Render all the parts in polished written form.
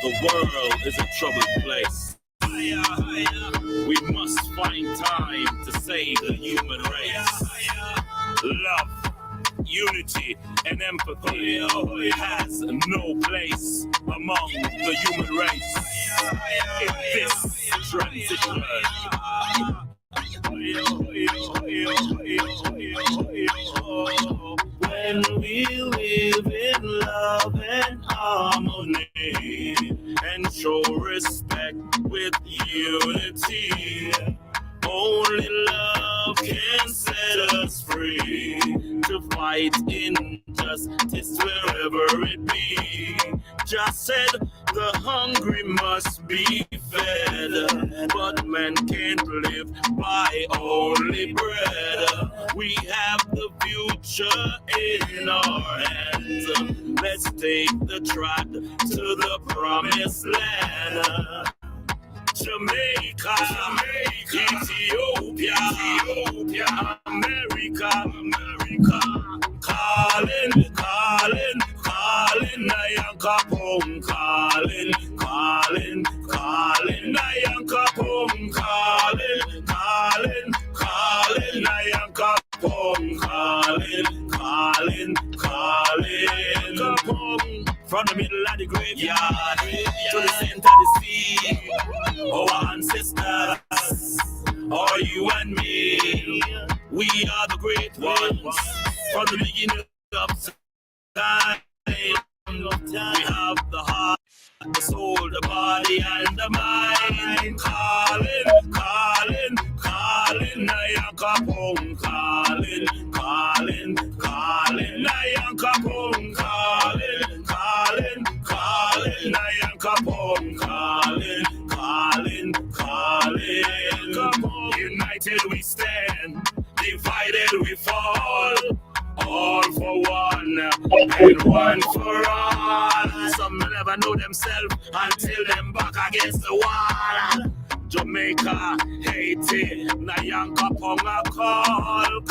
The world is a troubled place. We must find time to save the human race. Love, unity, and empathy has no place among the human race in this transition. When we live in love and harmony and show respect with unity, only love can set us free to fight injustice wherever it be. Just said the hungry must be fed, but man can't live by only bread. We have the future in our hands. Let's take the track to the promised land. Jamaica, Ethiopia, America, calling, Nyankopong, calling, Nyankopong, calling, Nyankopong, calling, from the middle of the graveyard to the center of the sea. Our ancestors, are you and me? We are the great ones from the beginning of time. We have the heart, the soul, the body, and the mind. Calling, Nyankopong, calling, Nyankopong, calling, Nyankopong, calling. United we stand, divided we fall. All for one and one for all. Some never know themselves until them back against the wall. Jamaica, Haiti, Nyankopong a calling,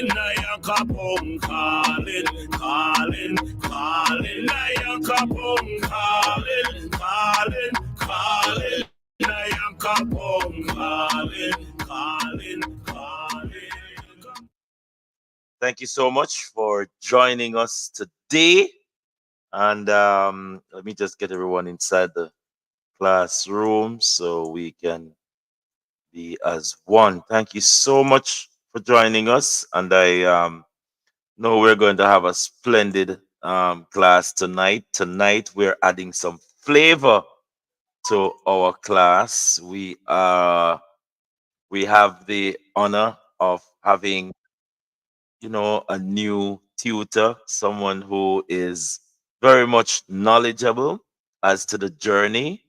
Nyankopong, calling, Nyankopong, calling, Nyankopong, calling. Thank you so much for joining us today. And let me just get everyone inside the classroom so we can be as one. Thank you so much for joining us. And I know we're going to have a splendid class tonight. Tonight, we're adding some flavor to our class. We have the honor of having a new tutor, someone who is very much knowledgeable as to the journey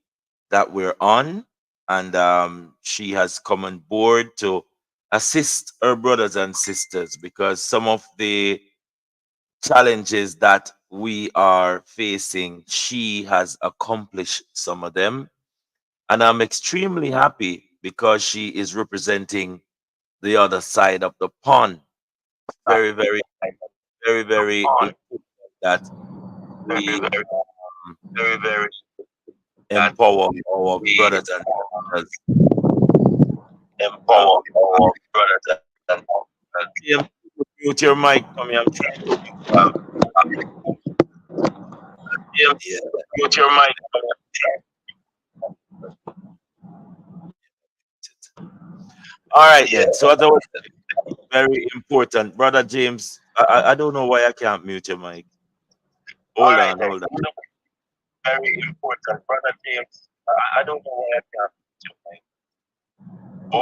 that we're on. And she has come on board to assist her brothers and sisters because some of the challenges that we are facing, she has accomplished some of them. And I'm extremely happy because she is representing the other side of the pond. Very, very, very important that we empower our brothers and sisters. Empower our brothers and sisters. Mute your mic, Tommy. I'm trying to mute your mic. All right, then. So as I was saying, very important, brother James. I don't know why I can't mute your mic. Hold on. Very important, brother James. I don't know why I can't mute your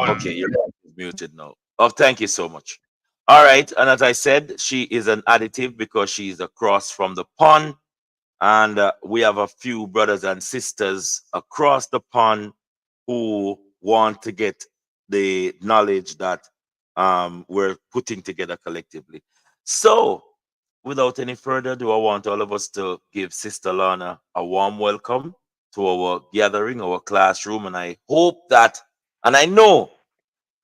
mic. Okay, your mic is muted now. Oh, thank you so much. All right, and as I said, she is an additive because she's across from the pond, and we have a few brothers and sisters across the pond who want to get the knowledge that we're putting together collectively. So, without any further ado, I want all of us to give Sister Lana a warm welcome to our gathering, our classroom, and I hope that, and I know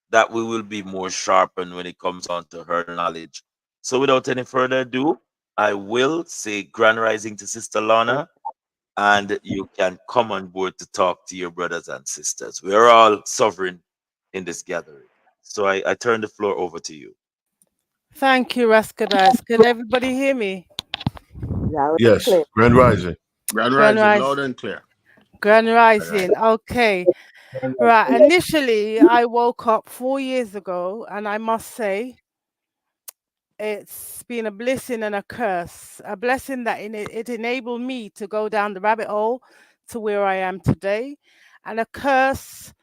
that we will be more sharpened when it comes on to her knowledge. So, without any further ado, I will say grand rising to Sister Lana, and you can come on board to talk to your brothers and sisters. We are all sovereign in this gathering. So I turn the floor over to you. Thank you, Raskadice. Can everybody hear me? Loud and Yes, clear. Grand Rising. Grand Grand Rising, Rise, loud and clear. Grand Grand Rising. Rising. Okay. Right. Initially, I woke up 4 years ago, and I must say, it's been a blessing and a curse. A blessing that it enabled me to go down the rabbit hole to where I am today, and a curse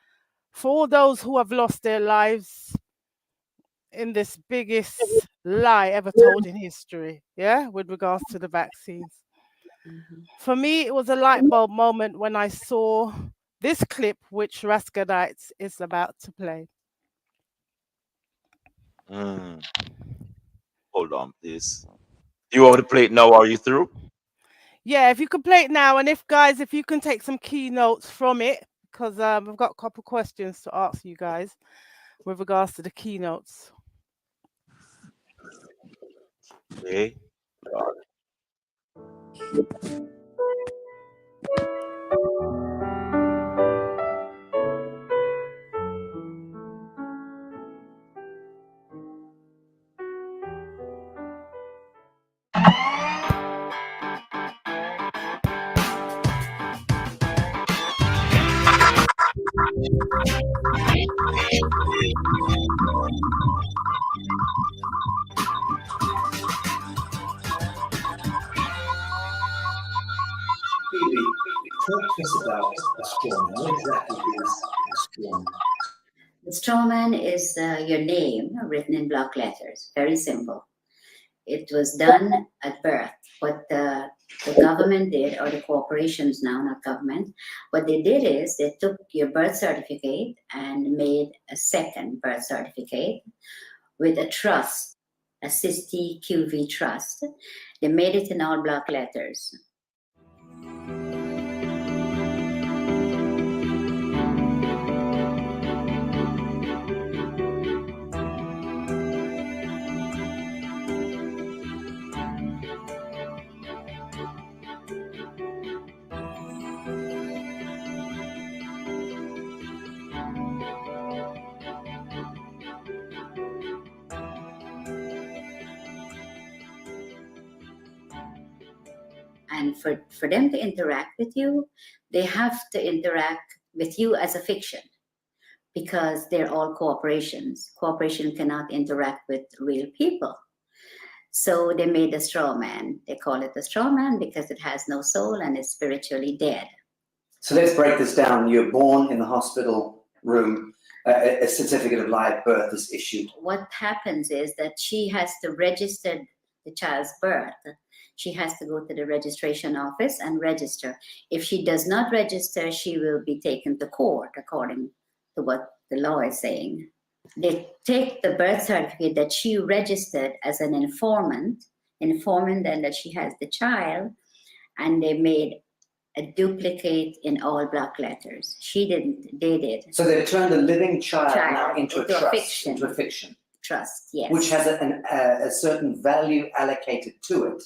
for all those who have lost their lives in this biggest lie ever told in history. Yeah, with regards to the vaccines. Mhm. For me, it was a light bulb moment when I saw this clip, which Raskadites is about to play. Mm, hold on, please. You want to play it now? Are you through? Yeah, if you can play it now, and if guys, if you can take some keynotes from it, because I've got a couple questions to ask you guys with regards to the keynotes. Okay. Phoebe, talk to us about a straw man. What exactly is a straw man? The straw man is your name written in block letters. Very simple. It was done at birth. What the government did, or the corporations now, not government, what they did is they took your birth certificate and made a second birth certificate with a trust, a CIST QV trust. They made it in all block letters. And for them to interact with you, they have to interact with you as a fiction because they're all corporations. Corporation cannot interact with real people. So they made a straw man. They call it a straw man because it has no soul and is spiritually dead. So let's break this down. You're born in the hospital room. A certificate of live birth is issued. What happens is that she has to register the child's birth. She has to go to the registration office and register. If she does not register, she will be taken to court according to what the law is saying. They take the birth certificate that she registered as an informant then that she has the child, and they made a duplicate in all block letters. She didn't, they did. So they've turned a living child now into a trust, fiction. into a fiction. Trust, yes. Which has a certain value allocated to it.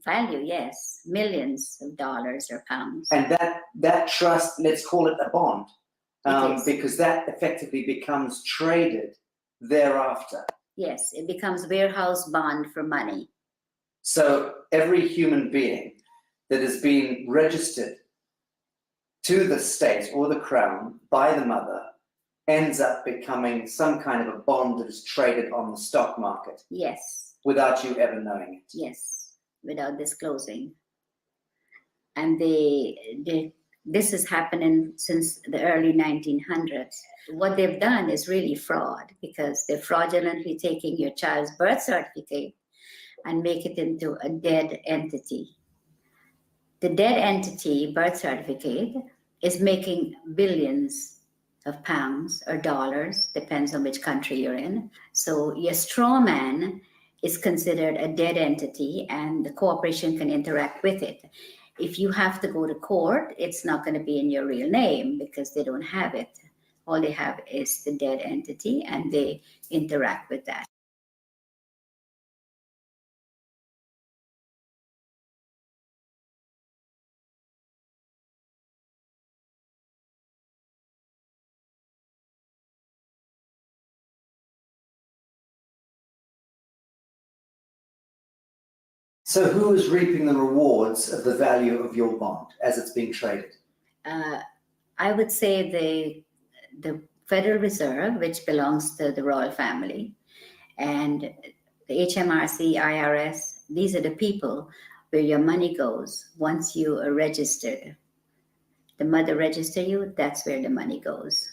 Value, yes. Millions of dollars or pounds. And that trust, let's call it a bond, It because that effectively becomes traded thereafter. Yes, it becomes warehouse bond for money. So every human being that has been registered to the state or the crown by the mother ends up becoming some kind of a bond that is traded on the stock market. Yes. Without you ever knowing it. Yes, without disclosing. And this is happening since the early 1900s. What they've done is really fraud because they're fraudulently taking your child's birth certificate and make it into a dead entity. The dead entity birth certificate is making billions of pounds or dollars, depends on which country you're in. So your straw man is considered a dead entity and the corporation can interact with it. If you have to go to court, it's not going to be in your real name because they don't have it. All they have is the dead entity and they interact with that. So who is reaping the rewards of the value of your bond as it's being traded? I would say the Federal Reserve, which belongs to the royal family, and the HMRC, IRS, these are the people where your money goes once you are registered. The mother register you, that's where the money goes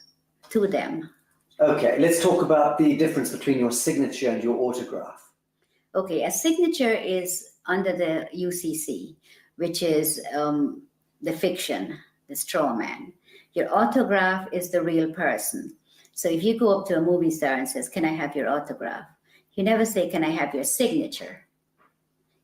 to them. Okay, let's talk about the difference between your signature and your autograph. Okay, a signature is under the UCC, which is the fiction, the straw man. Your autograph is the real person. So if you go up to a movie star and says, "Can I have your autograph?" You never say, "Can I have your signature?"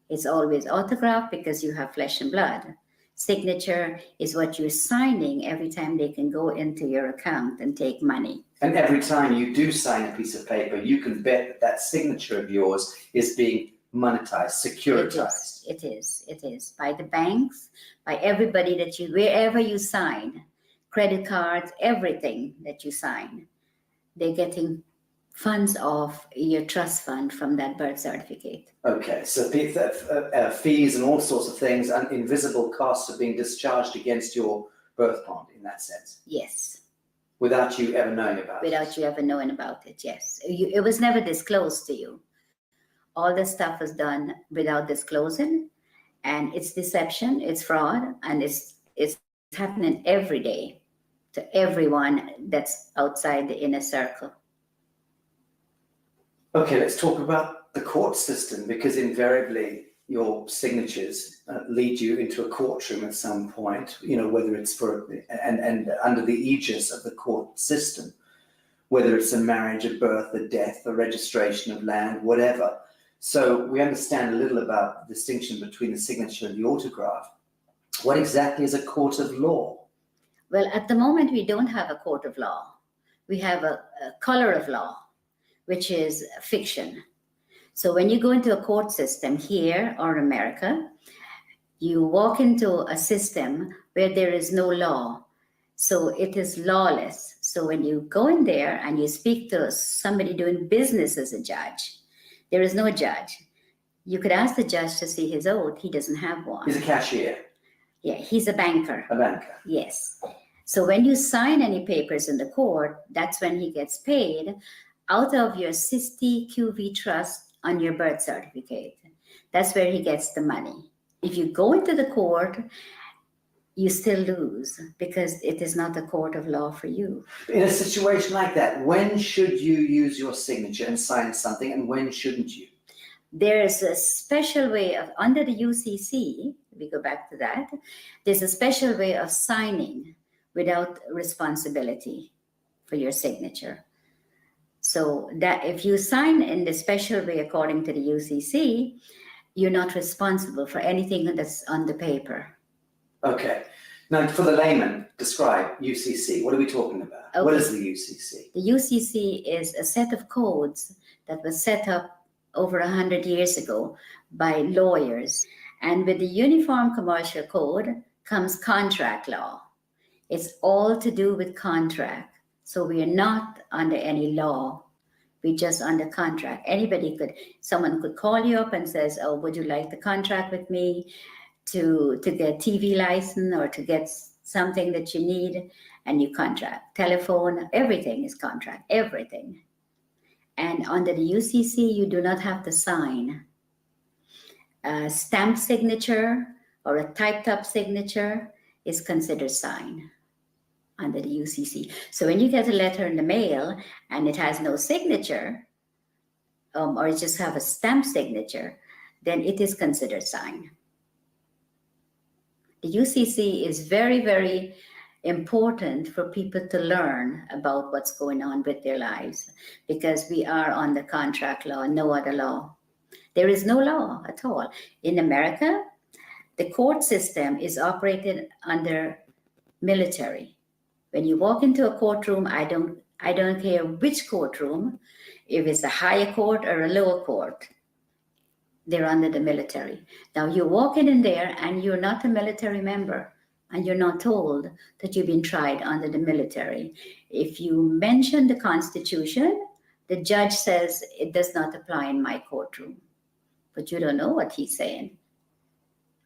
It's always autograph because you have flesh and blood. Signature is what you're signing every time they can go into your account and take money. And every time you do sign a piece of paper, you can bet that that signature of yours is being monetized, securitized. It is. By the banks, by everybody that you, wherever you sign, credit cards, everything that you sign, they're getting funds off your trust fund from that birth certificate. Okay, so fees and all sorts of things and invisible costs are being discharged against your birth bond in that sense. Yes. Without you ever knowing about it. Without you ever knowing about it, yes. It was never disclosed to you. All the stuff was done without disclosing, and it's deception, it's fraud, and it's happening every day to everyone that's outside the inner circle. Okay, let's talk about the court system, because invariably your signatures lead you into a courtroom at some point, you know, whether it's for, and under the aegis of the court system, whether it's a marriage, a birth, a death, a registration of land, whatever. So we understand a little about the distinction between the signature and the autograph. What exactly is a court of law? Well, at the moment, we don't have a court of law. We have a color of law, which is fiction. So when you go into a court system here or America, you walk into a system where there is no law. So it is lawless. So when you go in there and you speak to somebody doing business as a judge, there is no judge. You could ask the judge to see his oath. He doesn't have one. He's a cashier. Yeah, he's a banker. A banker. Yes. So when you sign any papers in the court, that's when he gets paid out of your 60 QV trust on your birth certificate. That's where he gets the money. If you go into the court, you still lose because it is not a court of law for you. In a situation like that, when should you use your signature and sign something, and when shouldn't you? There is a special way of, under the UCC, we go back to that, there's a special way of signing without responsibility for your signature. So that if you sign in the special way according to the UCC, you're not responsible for anything that's on the paper. Okay. Now, for the layman, describe UCC. What are we talking about? Okay. What is the UCC? The UCC is a set of codes that was set up over 100 years ago by lawyers. And with the Uniform Commercial Code comes contract law. It's all to do with contract. So we are not under any law. We're just under contract. Someone could call you up and says, "Oh, would you like the contract with me to get TV license or to get something that you need?" And you contract. Telephone, everything is contract, everything. And under the UCC, you do not have to sign. A stamped signature or a typed up signature is considered signed under the UCC. So when you get a letter in the mail and it has no signature, or you just have a stamped signature, then it is considered signed. The UCC is very, very important for people to learn about what's going on with their lives, because we are on the contract law, no other law. There is no law at all. In America, the court system is operated under military. When you walk into a courtroom, I don't care which courtroom, if it's a higher court or a lower court, they're under the military. Now you walk in there and you're not a military member, and you're not told that you've been tried under the military. If you mention the Constitution, the judge says it does not apply in my courtroom. but you don't know what he's saying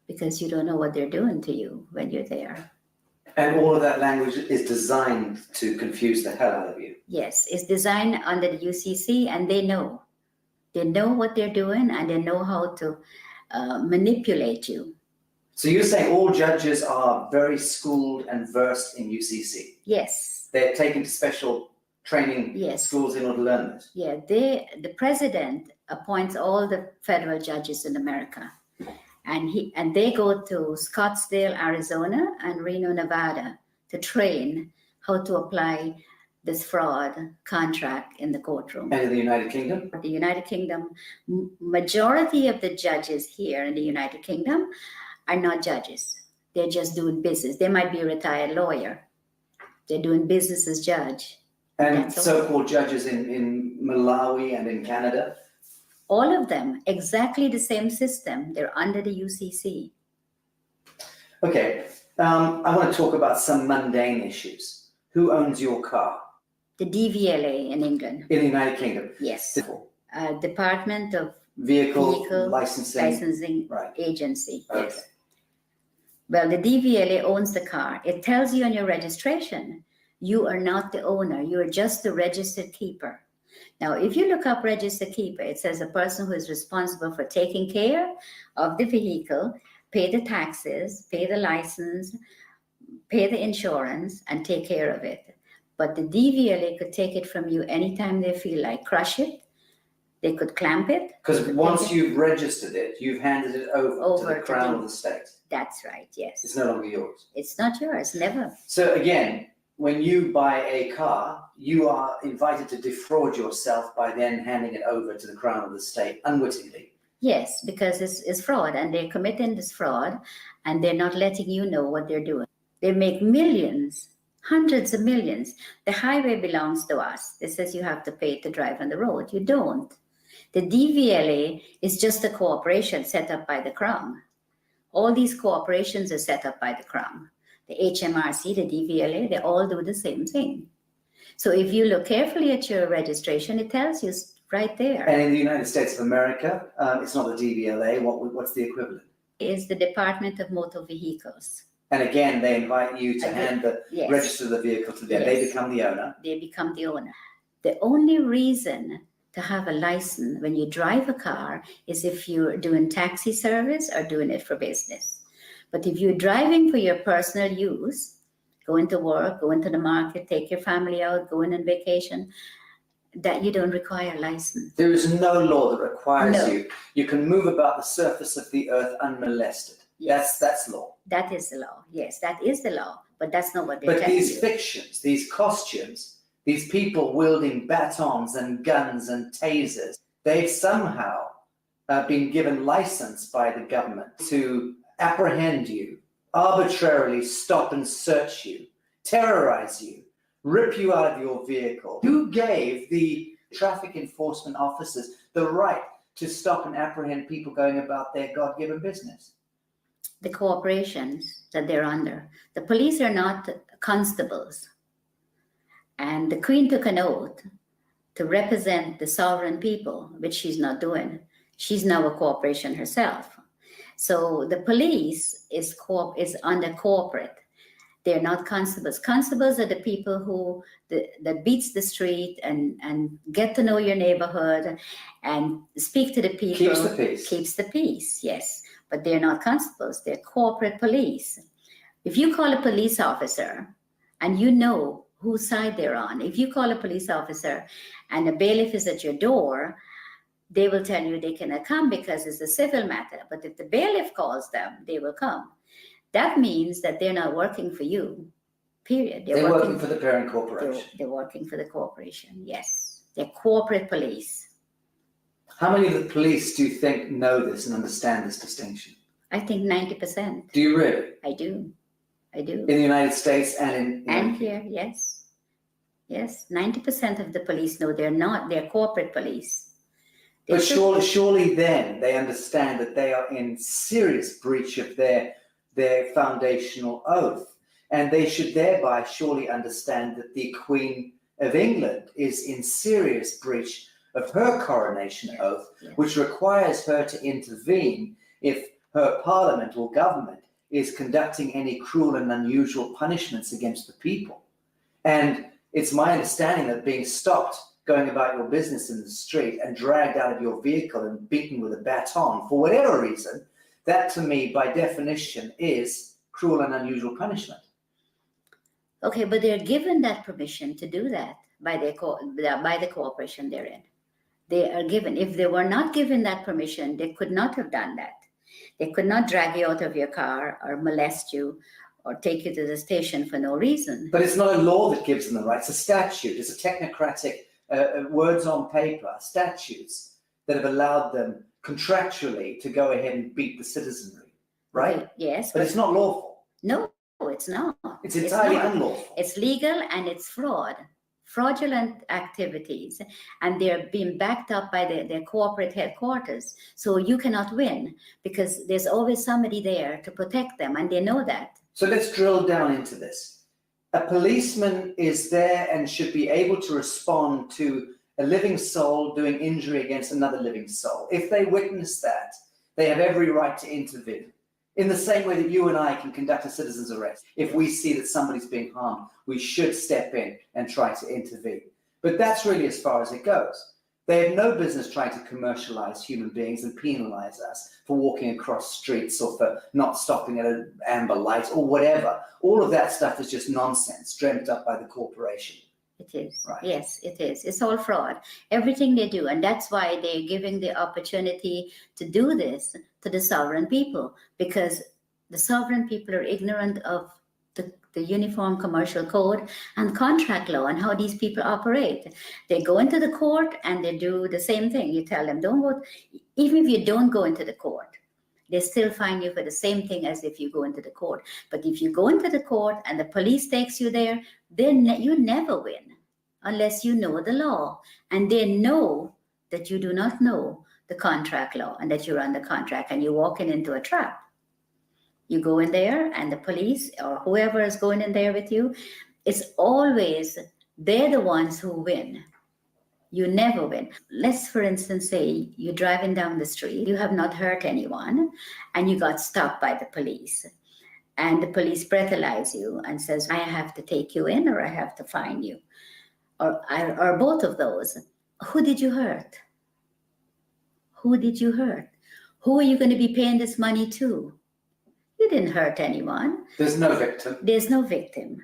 because you don't know what they're doing to you when you're there. And all of that language is designed to confuse the hell out of you. Yes, it's designed under the UCC, and they know. They know what they're doing, and they know how to manipulate you. So you're saying all judges are very schooled and versed in UCC? Yes. They're taken to special training Yes. schools in order to learn this? Yeah, the president appoints all the federal judges in America. And they go to Scottsdale, Arizona and Reno, Nevada to train how to apply this fraud contract in the courtroom. And in the United Kingdom? The United Kingdom, majority of the judges here in the United Kingdom are not judges. They're just doing business. They might be a retired lawyer. They're doing business as judge. And That's so-called judges in Malawi and in Canada? All of them, exactly the same system. They're under the UCC. Okay, I want to talk about some mundane issues. Who owns your car? The DVLA in England. In the United Kingdom? Yes. Department of Vehicle licensing. Right. Agency. Okay. Yes. Well, the DVLA owns the car. It tells you on your registration, you are not the owner. You are just the registered keeper. Now, if you look up registered keeper, it says a person who is responsible for taking care of the vehicle, pay the taxes, pay the license, pay the insurance, and take care of it. But the DVLA could take it from you anytime they feel like. Crush it. They could clamp it. Because once you've registered it, you've handed it over to the Crown of the state. That's right, yes. It's no longer yours. It's not yours, never. So again, when you buy a car, you are invited to defraud yourself by then handing it over to the Crown of the state unwittingly. Yes, because it's fraud, and they're committing this fraud, and they're not letting you know what they're doing. They make millions, hundreds of millions. The highway belongs to us. It says you have to pay to drive on the road. You don't. The DVLA is just a corporation set up by the Crown. All these corporations are set up by the Crown. The HMRC, the DVLA, they all do the same thing. So if you look carefully at your registration, it tells you right there. And in the United States of America, it's not the DVLA. What's the equivalent? Is the Department of Motor Vehicles. And again, they invite you to Yes. register the vehicle to them. Yes. They become the owner. They become the owner. The only reason to have a license when you drive a car is if you're doing taxi service or doing it for business. But if you're driving for your personal use, going to work, going to the market, take your family out, going on vacation, that you don't require a license. There is no law that requires No. you. You can move about the surface of the earth unmolested. Yes. That's law. That is the law. Yes, that is the law. But that's not what they're But telling these you. fictions, these costumes, these people wielding batons and guns and tasers, they've somehow been given license by the government to apprehend you, arbitrarily stop and search you, terrorize you, rip you out of your vehicle. Who gave the traffic enforcement officers the right to stop and apprehend people going about their God-given business? The corporations that they're under. The police are not constables. And the Queen took an oath to represent the sovereign people, which she's not doing. She's now a corporation herself. So the police is under corporate. They're not constables. Constables are the people who that beats the street and get to know your neighborhood and speak to the people. Keeps the peace. Keeps the peace, yes. But they're not constables. They're corporate police. If you call a police officer and you know whose side they're on, if you call a police officer and a bailiff is at your door, they will tell you they cannot come because it's a civil matter. But if the bailiff calls them, they will come. That means that they're not working for you, period. They're working for the parent corporation. They're working for the corporation, yes. They're corporate police. How many of the police do you think know this and understand this distinction? I think 90%. Do you really? I do. In the United States and And here, yes. Yes, 90% of the police know they're corporate police. But surely then they understand that they are in serious breach of their foundational oath. And they should thereby surely understand that the Queen of England is in serious breach of her coronation oath, Yes. which requires her to intervene if her parliament or government is conducting any cruel and unusual punishments against the people. And it's my understanding that being stopped going about your business in the street and dragged out of your vehicle and beaten with a baton for whatever reason, that to me, by definition, is cruel and unusual punishment. Okay, but they're given that permission to do that by the corporation they're in. They are given. If they were not given that permission, they could not have done that. They could not drag you out of your car or molest you or take you to the station for no reason. But it's not a law that gives them the right. It's a statute. It's a technocratic words on paper, statutes that have allowed them contractually to go ahead and beat the citizenry, right? Okay, yes. But it's not lawful. No, it's not. It's entirely not. unlawful. It's legal and it's fraudulent activities, and they're being backed up by their corporate headquarters. So you cannot win because there's always somebody there to protect them, and they know that. So let's drill down into this. A policeman is there and should be able to respond to a living soul doing injury against another living soul. If they witness that, they have every right to intervene. In the same way that you and I can conduct a citizen's arrest. If we see that somebody's being harmed, we should step in and try to intervene. But that's really as far as it goes. They have no business trying to commercialize human beings and penalize us for walking across streets or for not stopping at an amber light or whatever. All of that stuff is just nonsense dreamt up by the corporation. It is. Right. Yes, it is. It's all fraud. Everything they do. And that's why they're giving the opportunity to do this to the sovereign people, because the sovereign people are ignorant of the Uniform Commercial Code and contract law and how these people operate. They go into the court and they do the same thing. You tell them, don't go, even if you don't go into the court, they still fine you for the same thing as if you go into the court. But if you go into the court and the police takes you there, then you never win unless you know the law. And they know that you do not know the contract law and that you're under contract and you're walking into a trap. You go in there and the police or whoever is going in there with you, it's always, they're the ones who win. You never win. Let's, for instance, say you're driving down the street, you have not hurt anyone, and you got stopped by the police. And the police breathalyze you and says, I have to take you in or I have to fine you. Or both of those. Who did you hurt? Who did you hurt? Who are you going to be paying this money to? You didn't hurt anyone. There's no victim. There's no victim.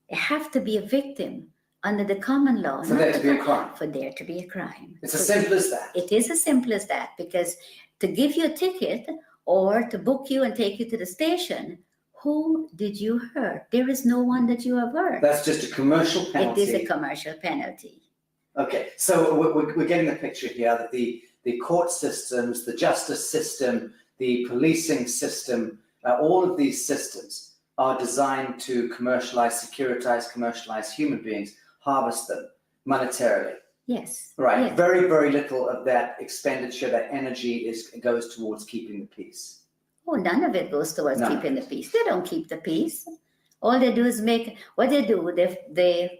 You have to be a victim under the common law. For there to be a crime. For there to be a crime. It's as simple as that. It is as simple as that, because to give you a ticket or to book you and take you to the station, who did you hurt? There is no one that you have hurt. That's just a commercial penalty. It is a commercial penalty. Okay, so we're getting the picture here that the court systems, the justice system, the policing system, all of these systems are designed to commercialize human beings, harvest them monetarily. Yes. Right. Yes. Very, very little of that expenditure, that energy goes towards keeping the peace. Oh, none of it goes towards None. keeping the peace. They don't keep the peace. All they do is they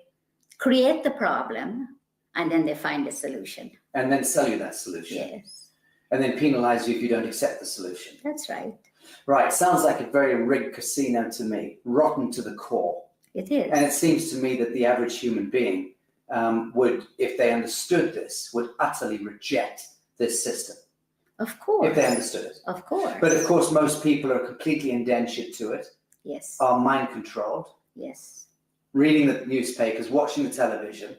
create the problem and then they find the solution. And then sell you that solution. Yes. And then penalize you if you don't accept the solution. That's right. Right. Sounds like a very rigged casino to me, rotten to the core. It is. And it seems to me that the average human being would, if they understood this, would utterly reject this system. Of course. If they understood it. Of course. But of course, most people are completely indentured to it, Yes. are mind controlled, Yes. reading the newspapers, watching the television,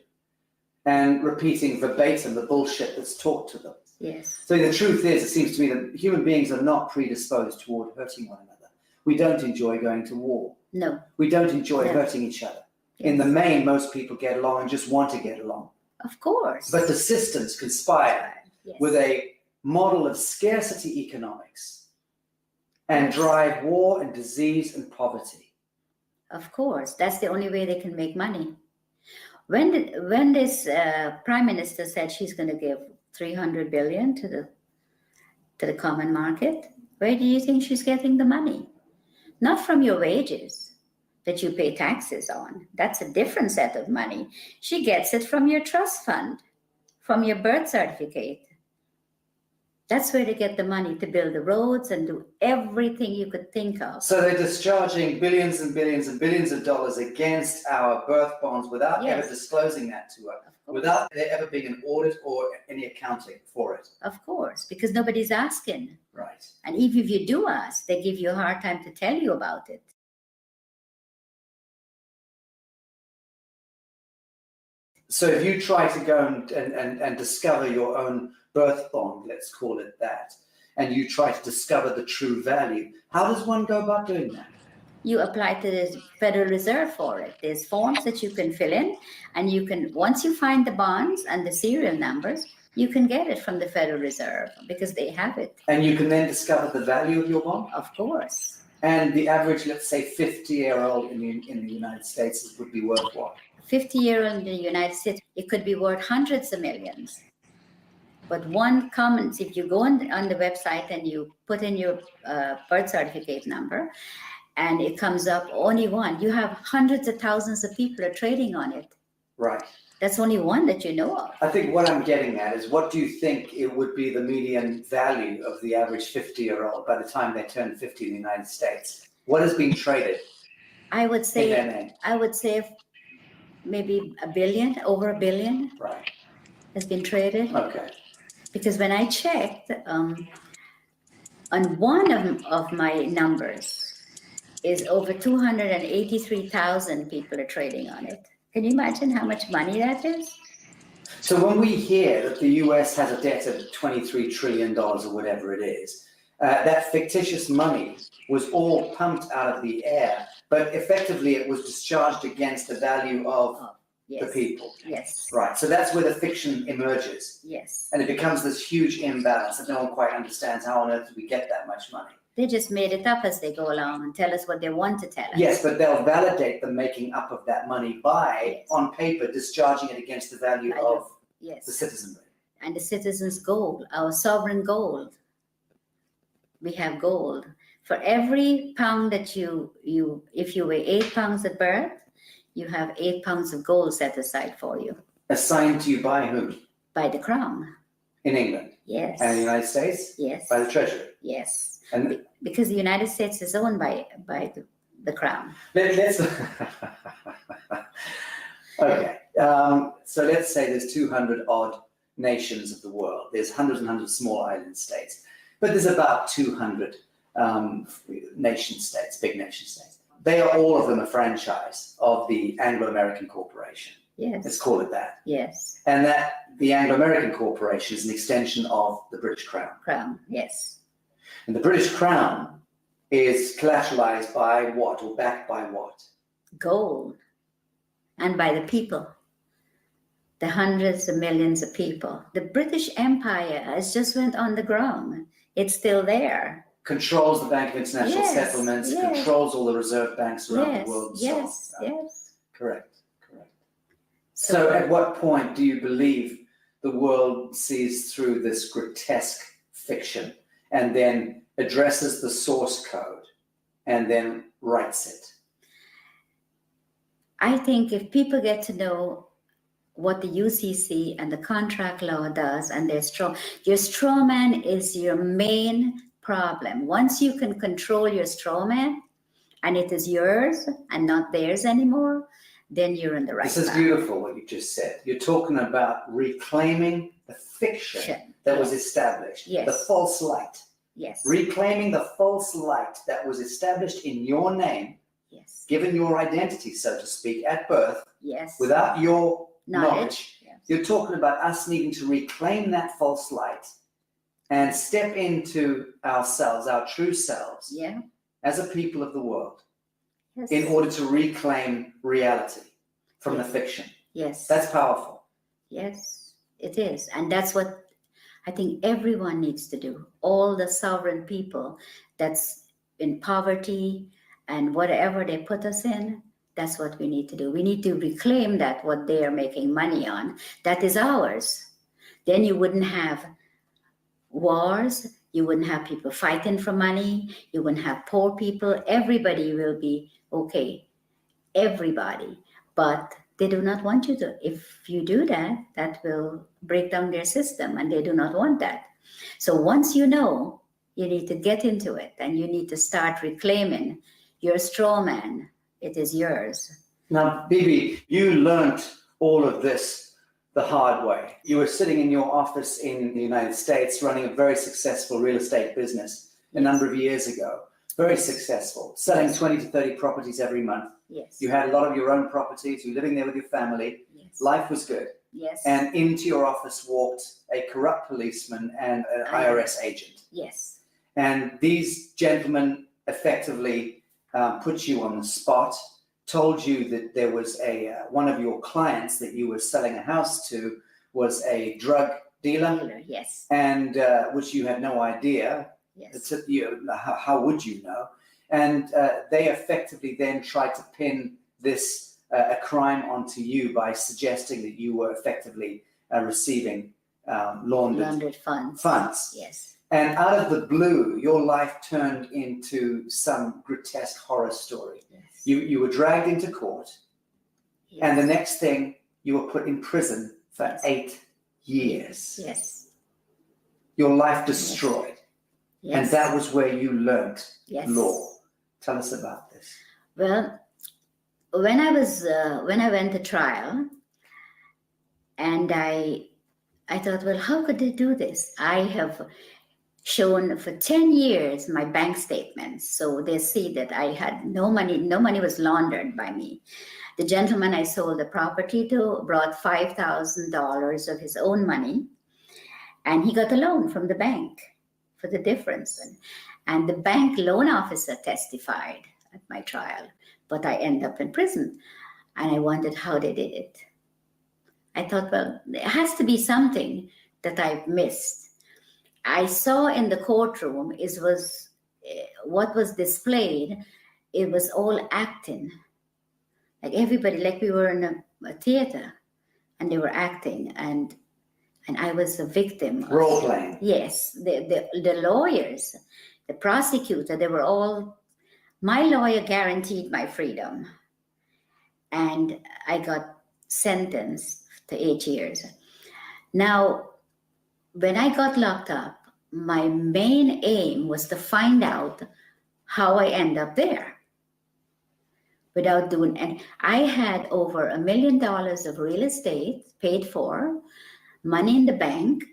and repeating verbatim the bullshit that's taught to them. Yes. So the truth is, it seems to me that human beings are not predisposed toward hurting one another. We don't enjoy going to war. No. We don't enjoy No. hurting each other. Yes. In the main, most people get along and just want to get along. Of course. But the systems conspire Yes. with a model of scarcity economics and drive war and disease and poverty. Of course. That's the only way they can make money. When this prime minister said she's going to give 300 billion to the common market, where do you think she's getting the money? Not from your wages that you pay taxes on. That's a different set of money. She gets it from your trust fund, from your birth certificate. That's where they get the money to build the roads and do everything you could think of. So they're discharging billions and billions and billions of dollars against our birth bonds without Yes. ever disclosing that to us, Of course. without there ever being an audit or any accounting for it. Of course, because nobody's asking. Right. And even if you do ask, they give you a hard time to tell you about it. So if you try to go and discover your own birth bond, let's call it that, and you try to discover the true value, how does one go about doing that? You apply to the Federal Reserve for it. There's forms that you can fill in, and you can, once you find the bonds and the serial numbers, you can get it from the Federal Reserve because they have it. And you can then discover the value of your bond? Of course. And the average, let's say, 50-year-old in the United States would be worth what? 50-year-old in the United States, it could be worth hundreds of millions. But one comment, if you go on the website and you put in your birth certificate number, and it comes up only one, you have hundreds of thousands of people are trading on it. Right. That's only one that you know of. I think what I'm getting at is, what do you think it would be the median value of the average 50-year-old by the time they turn 50 in the United States? What is being traded I would in their say, name? maybe $1 billion, over $1 billion Right. has been traded. Okay. Because when I checked, on one of my numbers is over 283,000 people are trading on it. Can you imagine how much money that is? So when we hear that the US has a debt of $23 trillion or whatever it is, that fictitious money was all pumped out of the air, but effectively it was discharged against the value of the Yes. people. Yes. Right. So that's where the fiction emerges. Yes. And it becomes this huge imbalance that no one quite understands. How on earth do we get that much money? They just made it up as they go along and tell us what they want to tell us. Yes, but they'll validate the making up of that money by, Yes. on paper, discharging it against the value of Yes. the citizenry. And the citizens' gold, our sovereign gold. We have gold. For every pound that if you weigh 8 pounds at birth, you have 8 pounds of gold set aside for you. Assigned to you by whom? By the crown. In England. Yes. And the United States? Yes. By the Treasury. Yes. And Because the United States is owned by the crown. let's okay. So let's say there's 200 odd nations of the world. There's hundreds and hundreds of small island states, but there's about 200 nation states, big nation states. They are all of them a franchise of the Anglo-American Corporation. Yes. Let's call it that. Yes. And that the Anglo-American Corporation is an extension of the British Crown. Crown. Yes. And the British Crown is collateralized by what, or backed by what? Gold. And by the people. The hundreds of millions of people. The British Empire has just went on the ground. It's still there. Controls the Bank of International Yes, Settlements, yes. controls all the reserve banks around Yes. the world. And Yes. so on. Yes. Correct. So at what point do you believe the world sees through this grotesque fiction and then addresses the source code and then writes it? I think if people get to know what the UCC and the contract law does, and your straw man is your main problem. Once you can control your straw man and it is yours and not theirs anymore, then you're in the right This is path. beautiful what you just said. You're talking about reclaiming the fiction that was established, Yes. the false light. Yes. Reclaiming the false light that was established in your name, Yes. given your identity, so to speak, at birth, Yes. without your knowledge. Yes. You're talking about us needing to reclaim that false light and step into ourselves, our true selves, Yeah. as a people of the world, Yes. in order to reclaim reality from the Yes. fiction. Yes. That's powerful. Yes, it is. And that's what I think everyone needs to do. All the sovereign people that's in poverty and whatever they put us in, that's what we need to do. We need to reclaim that what they are making money on, that is ours. Then you wouldn't have wars. You wouldn't have people fighting for money. You wouldn't have poor people. Everybody will be okay. Everybody. But They do not want you to. If you do that, that will break down their system, and they do not want that. So once you know, you need to get into it, and you need to start reclaiming your straw man. It is yours. Now, Bibi, you learnt all of this the hard way. You were sitting in your office in the United States running a very successful real estate business a number of years ago. Very successful, selling 20 to 30 properties every month. Yes. You had a lot of your own properties, you were living there with your family. Yes. Life was good. Yes. And into your office walked a corrupt policeman and an IRS agent. Yes. And these gentlemen effectively put you on the spot, told you that there was one of your clients that you were selling a house to was a drug dealer. Yes. And which you had no idea. Yes. How would you know? And they effectively then tried to pin this a crime onto you by suggesting that you were effectively receiving laundered funds. Yes. And out of the blue, your life turned into some grotesque horror story. Yes. You were dragged into court, Yes. and the next thing you were put in prison for 8 years. Yes. Your life destroyed. Yes. And that was where you learned Yes. law. Tell us about this. Well, when I went to trial, and I thought, well, how could they do this? I have shown for 10 years my bank statements, so they see that I had no money. No money was laundered by me. The gentleman I sold the property to brought $5,000 of his own money, and he got a loan from the bank for the difference. And the bank loan officer testified at my trial, but I ended up in prison. And I wondered how they did it. I thought, well, there has to be something that I've missed. I saw in the courtroom what was displayed. It was all acting, like everybody, like we were in a theater, and they were acting, and I was a victim. Role playing. Yes, the lawyers, the prosecutor, they were all. My lawyer guaranteed my freedom, and I got sentenced to 8 years. Now, when I got locked up, my main aim was to find out how I end up there without doing. And I had over $1 million of real estate paid for, money in the bank.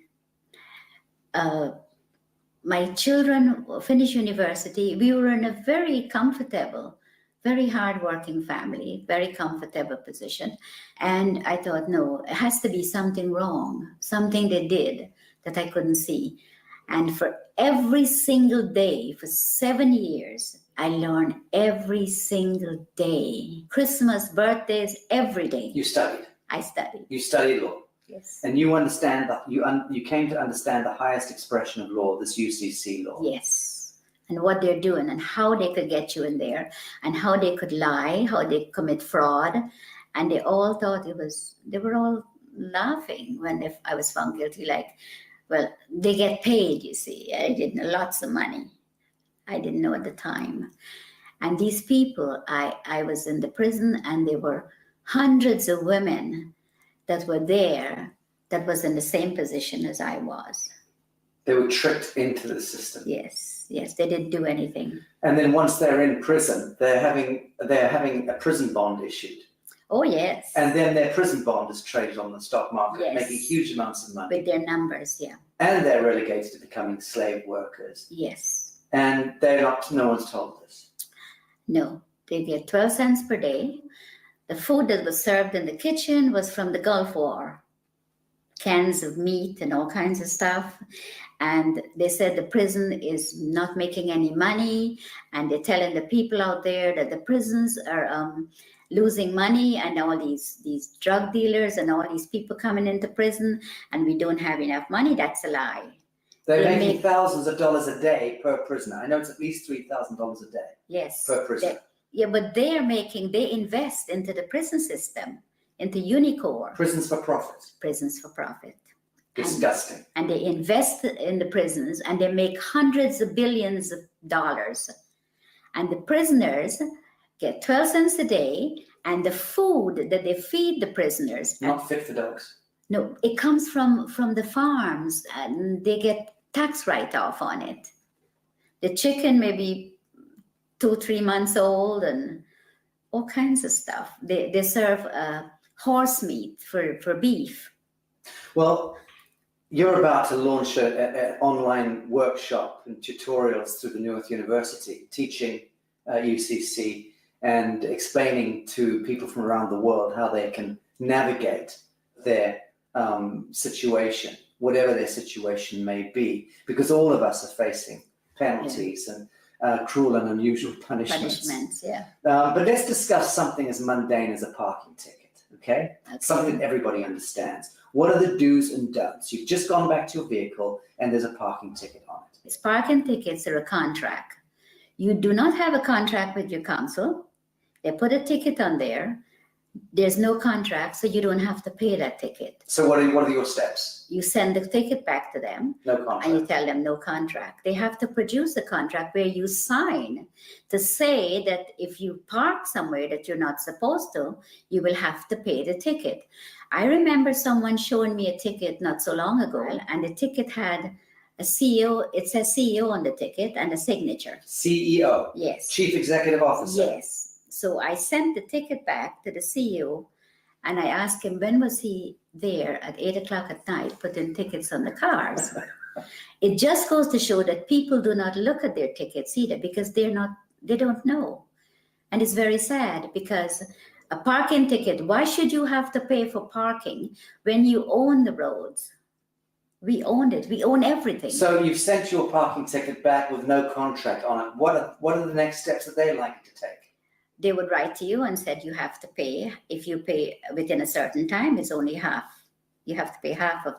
My children finished university. We were in a very comfortable, very hardworking family, very comfortable position. And I thought, no, it has to be something wrong, something they did that I couldn't see. And for every single day, for 7 years, I learned every single day. Christmas, birthdays, every day. You studied. I studied. You studied law. Yes. And you understand that you came to understand the highest expression of law, this UCC law. Yes. And what they're doing and how they could get you in there and how they could lie, how they commit fraud. And they all thought they were all laughing when I was found guilty. Like, well, they get paid, you see. I did lots of money. I didn't know at the time. And these people, I was in the prison, and there were hundreds of women that were there that was in the same position as I was. They were tricked into the system. Yes, yes, they didn't do anything. And then once they're in prison, they're having a prison bond issued. Oh, yes. And then their prison bond is traded on the stock market, Yes. making huge amounts of money. With their numbers, yeah. And they're relegated to becoming slave workers. Yes. And no one's told this. No, they get 12 cents per day. The food that was served in the kitchen was from the Gulf War. Cans of meat and all kinds of stuff. And they said the prison is not making any money. And they're telling the people out there that the prisons are losing money, and all these drug dealers and all these people coming into prison, and we don't have enough money. That's a lie. They're They making make- thousands of dollars a day per prisoner. I know it's at least $3,000 a day Yes. per prisoner. Yeah, but they invest into the prison system, into Unicor, Prisons for profit. prisons for profit. Disgusting. And they invest in the prisons, and they make hundreds of billions of dollars. And the prisoners get 12 cents a day, and the food that they feed the prisoners. Not fit for dogs. No, it comes from the farms, and they get tax write-off on it. The chicken may be 2-3 months old, and all kinds of stuff. They serve horse meat for beef. Well, you're about to launch an online workshop and tutorials through the Newark University, teaching UCC and explaining to people from around the world how they can navigate their situation, whatever their situation may be, because all of us are facing penalties and cruel and unusual punishments. Yeah. But let's discuss something as mundane as a parking ticket, okay? Something that everybody understands. What are the do's and don'ts? You've just gone back to your vehicle and there's a parking ticket on it. These parking tickets are a contract. You do not have a contract with your council. They put a ticket on there. There's no contract, so you don't have to pay that ticket. So what are your steps? You send the ticket back to them. No contract. And you tell them no contract. They have to produce a contract where you sign to say that if you park somewhere that you're not supposed to, you will have to pay the ticket. I remember someone showing me a ticket not so long ago, and the ticket had a CEO, it says CEO on the ticket, and a signature. CEO? Yes. Chief Executive Officer? Yes. So I sent the ticket back to the CEO, and I asked him, when was he there at 8 o'clock at night putting tickets on the cars? It just goes to show that people do not look at their tickets either, because they don't know. And it's very sad, because a parking ticket, why should you have to pay for parking when you own the roads? We owned it. We own everything. So you've sent your parking ticket back with no contract on it. What are the next steps that they like to take? They would write to you and said you have to pay. If you pay within a certain time, it's only half. You have to pay half of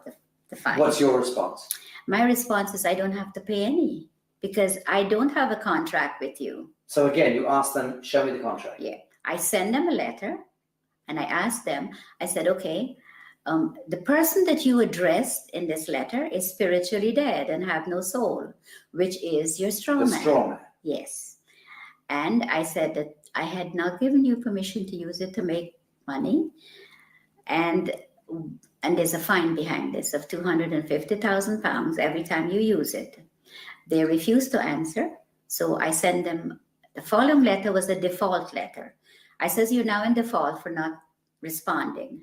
the fine. What's your response? My response is I don't have to pay any, because I don't have a contract with you. So again, you ask them, show me the contract. Yeah. I send them a letter, and I ask them, I said, okay, the person that you addressed in this letter is spiritually dead and have no soul, which is your straw man. The straw man. Yes. And I said that I had not given you permission to use it to make money. And there's a fine behind this of £250,000 every time you use it. They refused to answer. So I send them, the following letter was a default letter. I says, you're now in default for not responding,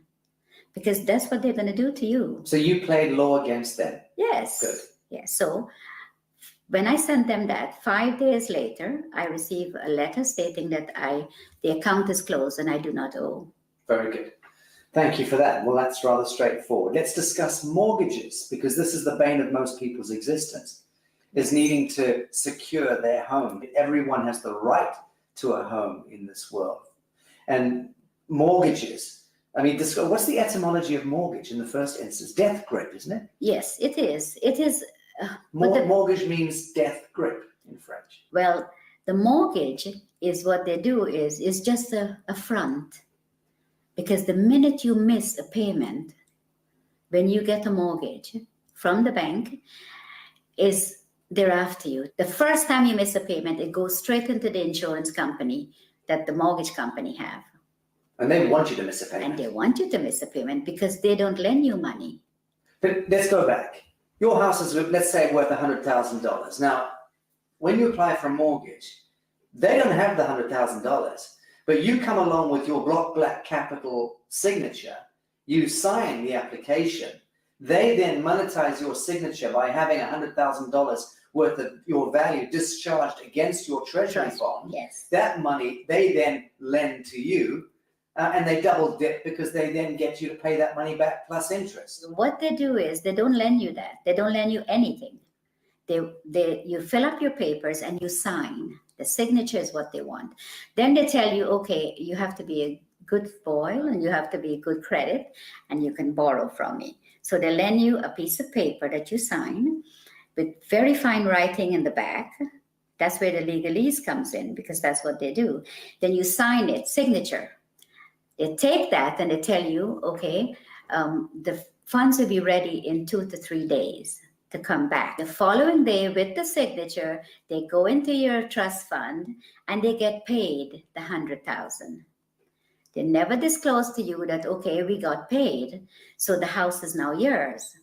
because that's what they're going to do to you. So you played law against them? Yes. Good. Yes. So when I sent them that, 5 days later, I received a letter stating that the account is closed and I do not owe. Very good. Thank you for that. Well, that's rather straightforward. Let's discuss mortgages, because this is the bane of most people's existence, is needing to secure their home. Everyone has the right to a home in this world. And mortgages, I mean, what's the etymology of mortgage in the first instance? Death grip, isn't it? Yes, it is. It is. Mortgage means death grip in French. Well, the mortgage is what they do is just a front. Because the minute you miss a payment, when you get a mortgage from the bank, they're after you. The first time you miss a payment, it goes straight into the insurance company that the mortgage company have. And they want you to miss a payment. And they want you to miss a payment because they don't lend you money. But let's go back. Your house is, let's say, worth $100,000. Now, when you apply for a mortgage, they don't have the $100,000, but you come along with your block black capital signature, you sign the application, they then monetize your signature by having $100,000 worth of your value discharged against your treasury bond. Yes. That money they then lend to you, and they double dip because they then get you to pay that money back plus interest. What they do is they don't lend you that. They don't lend you anything. You fill up your papers and you sign. The signature is what they want. Then they tell you, okay, you have to be a good boy and you have to be good credit and you can borrow from me. So they lend you a piece of paper that you sign with very fine writing in the back. That's where the legalese comes in, because that's what they do. Then you sign it, signature. They take that and they tell you, okay, the funds will be ready in 2 to 3 days. to come back. The following day, with the signature, they go into your trust fund and they get paid the 100,000. They never disclose to you that, okay, we got paid, so the house is now yours.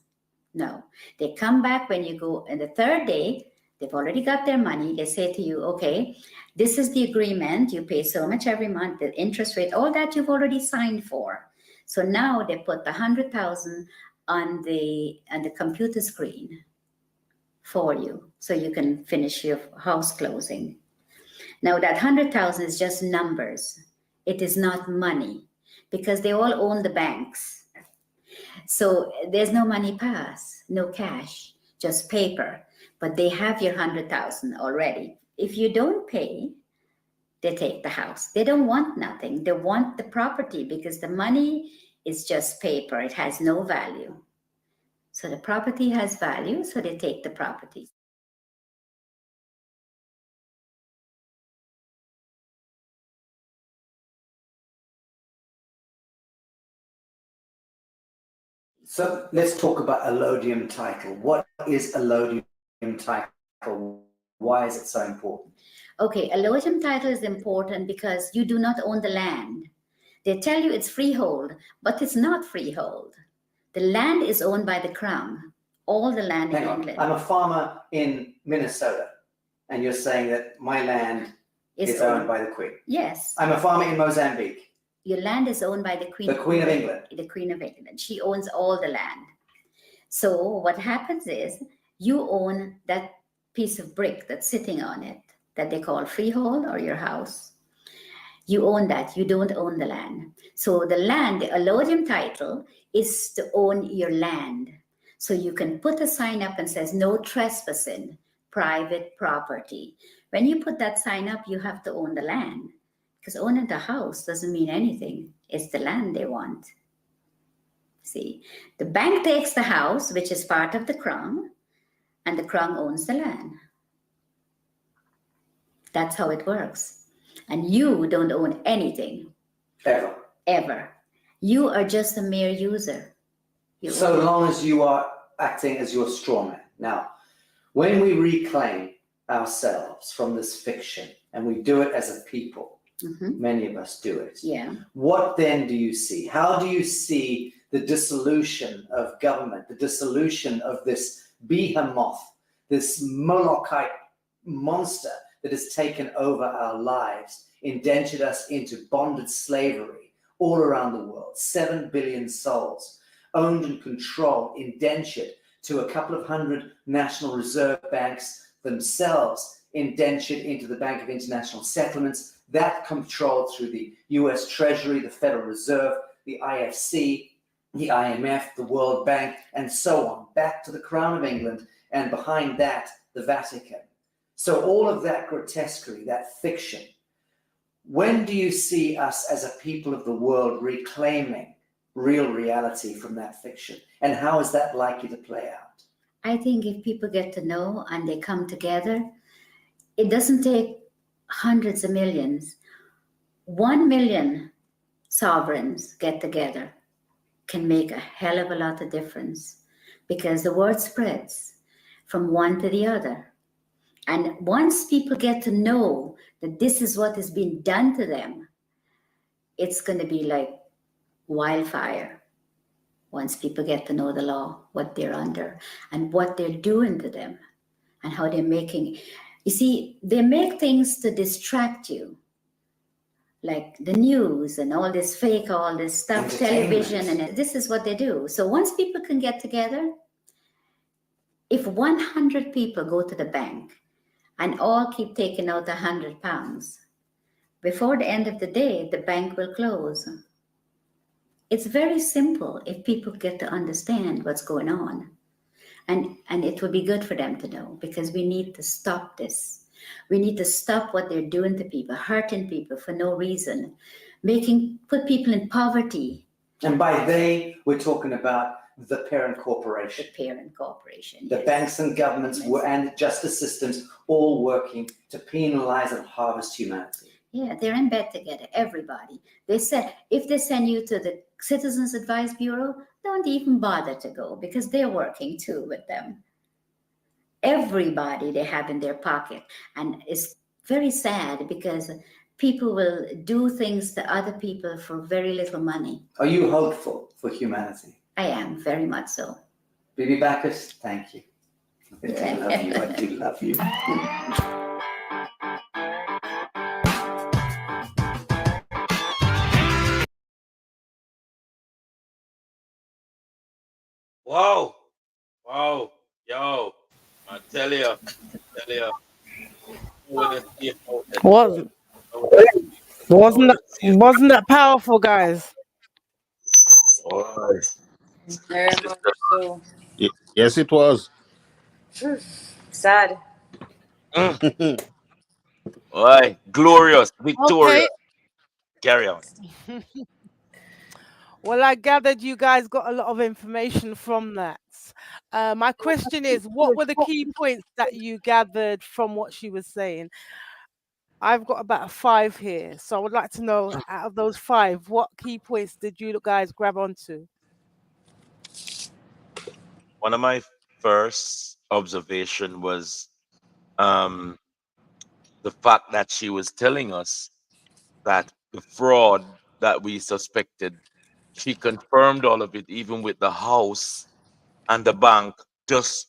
No, they come back when you go on the third day. They've already got their money. They say to you, okay, this is the agreement. You pay so much every month, the interest rate, all that you've already signed for. So now they put the 100,000 on the computer screen for you, so you can finish your house closing. Now that 100,000 is just numbers. It is not money, because they all own the banks. So there's no money pass, no cash, just paper. But they have your 100,000 already. If you don't pay, they take the house. They don't want nothing. They want the property, because the money is just paper. It has no value. So the property has value, so they take the property. So let's talk about allodium title. What is allodium title? Why is it so important? Okay, allodium title is important because you do not own the land. They tell you it's freehold, but it's not freehold. The land is owned by the Crown, all the land in England. I'm a farmer in Minnesota, and you're saying that my land is owned by the Queen. Yes. I'm a farmer in Mozambique. Your land is owned by the Queen. The Queen of England. The Queen of England. She owns all the land. So what happens is you own that piece of brick that's sitting on it that they call freehold, or your house. You own that. You don't own the land. So the land, the allodium title, is to own your land. So you can put a sign up and says no trespassing, private property. When you put that sign up, you have to own the land. Because owning the house doesn't mean anything. It's the land they want. See, the bank takes the house, which is part of the Crown, and the Crown owns the land. That's how it works. And you don't own anything. Ever. Ever. You are just a mere user. So long as you are acting as your straw man. Now, when we reclaim ourselves from this fiction, and we do it as a people, many of us do it. Yeah. What then do you see? How do you see the dissolution of government, the dissolution of this behemoth, this Molochite monster that has taken over our lives, indentured us into bonded slavery all around the world, 7 billion souls, owned and controlled, indentured to a couple of hundred national reserve banks themselves, indentured into the Bank of International Settlements, that controlled through the US Treasury, the Federal Reserve, the IFC, the IMF, the World Bank, and so on, back to the Crown of England, and behind that, the Vatican. So all of that grotesquerie, that fiction, when do you see us as a people of the world reclaiming real reality from that fiction? And how is that likely to play out? I think if people get to know and they come together, it doesn't take hundreds of millions. 1 million sovereigns get together can make a hell of a lot of difference, because the word spreads from one to the other. And once people get to know that this is what is being done to them, it's going to be like wildfire. Once people get to know the law, what they're under, and what they're doing to them, and how they're making. You see, they make things to distract you, like the news and all this fake, all this stuff, television, and this is what they do. So once people can get together, if 100 people go to the bank and all keep taking out £100, before the end of the day, the bank will close. It's very simple if people get to understand what's going on. And it would be good for them to know, because we need to stop this. We need to stop what they're doing to people, hurting people for no reason, put people in poverty. And by they, we're talking about the parent corporation. The parent corporation, The yes. banks and governments and justice systems all working to penalize and harvest humanity. Yeah, they're in bed together, everybody. They said, if they send you to the Citizens Advice Bureau, don't even bother to go, because they're working too with them. everybody they have in their pocket. And it's very sad because people will do things to other people for very little money. Are you hopeful for humanity? I am, very much so. Bibi Bacchus, thank you. I love you. I do love you. Wow. Wow. Yo. I tell you. Wasn't wasn't that powerful, guys? Very much so. Yes, it was. Sad. Why? Glorious. Victorious. Okay. Carry on. Well, I gathered you guys got a lot of information from that. My question is, what were the key points that you gathered from what she was saying? I've got about 5 here, so I would like to know, out of those 5, what key points did you guys grab onto? One of my first observation was the fact that she was telling us that the fraud that we suspected, she confirmed all of it, even with the house and the bank just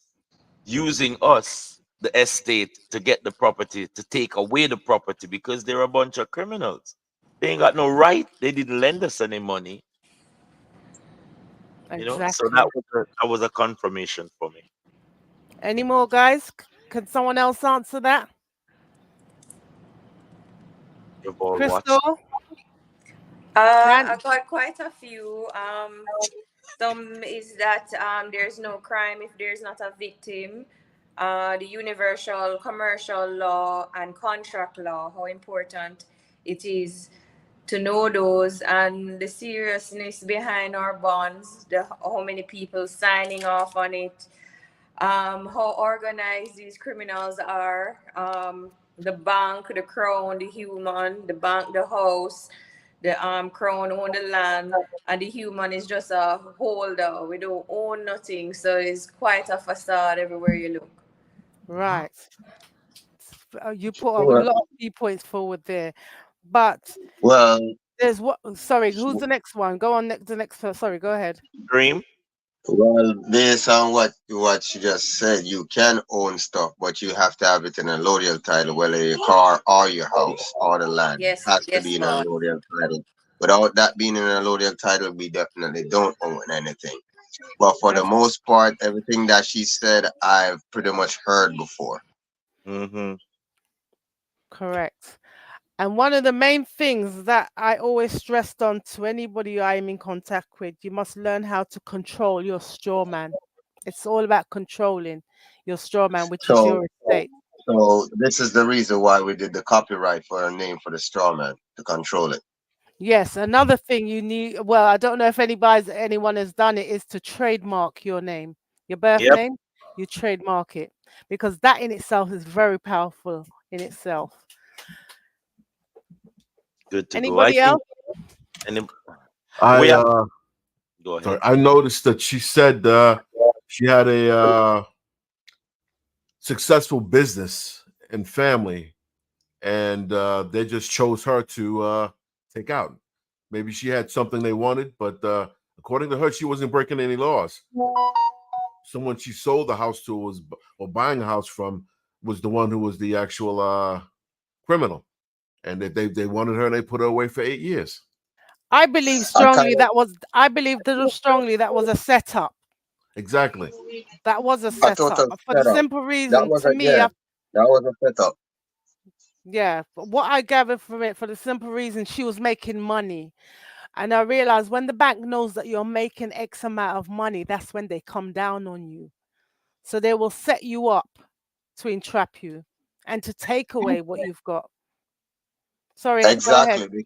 using us, the estate, to get the property, to take away the property, because they're a bunch of criminals. They ain't got no right. They didn't lend us any money. You know, so Exactly. that was a confirmation for me. Any more, guys? Can someone else answer that? You've all watched. Crystal? I got quite a few. Some is that there's no crime if there's not a victim. The universal commercial law and contract law, how important it is to know those, and the seriousness behind our bonds, how many people signing off on it, how organized these criminals are, the bank, the crown, the human, the bank, the house, the crown own the land, and the human is just a holder. We don't own nothing, so it's quite a facade everywhere you look. Right. You put a lot of key points forward there, but Well, there's what? Sorry, who's the next one? Go on next. The next. Sorry, go ahead. Dream. well, based on what she just said, you can own stuff, but you have to have it in a allodial title, whether your car or your house or the land. It Yes, has to yes, be in a Lord. allodial title. Without that being in a allodial title, we definitely don't own anything. But for the most part, everything that she said, I've pretty much heard before. Mm-hmm. Correct. And one of the main things that I always stressed on to anybody I'm in contact with, you must learn how to control your straw man. It's all about controlling your straw man, which is So, your estate. so this is the reason why we did the copyright for a name for the straw man to control it. Yes, another thing you need, well, I don't know if anyone has done it, is to trademark your name, your birth Yep. name, you trademark it, because that in itself is very powerful in itself. Good to go. I Anybody think. else? And I go ahead. sorry, I noticed that she said she had a successful business and family, and they just chose her to take out. Maybe she had something they wanted, but according to her, she wasn't breaking any laws. Someone she sold the house to or buying a house from was the one who was the actual criminal, and they wanted her and they put her away for 8 years. I believe strongly that was a setup. Exactly. That was a A setup. total For the setup. simple That reason, was to a me, That was a setup. yeah, but what I gathered from it, for the simple reason she was making money. And I realized when the bank knows that you're making X amount of money, that's when they come down on you. So they will set you up to entrap you and to take away what you've got. Sorry, Ed, go ahead. Exactly,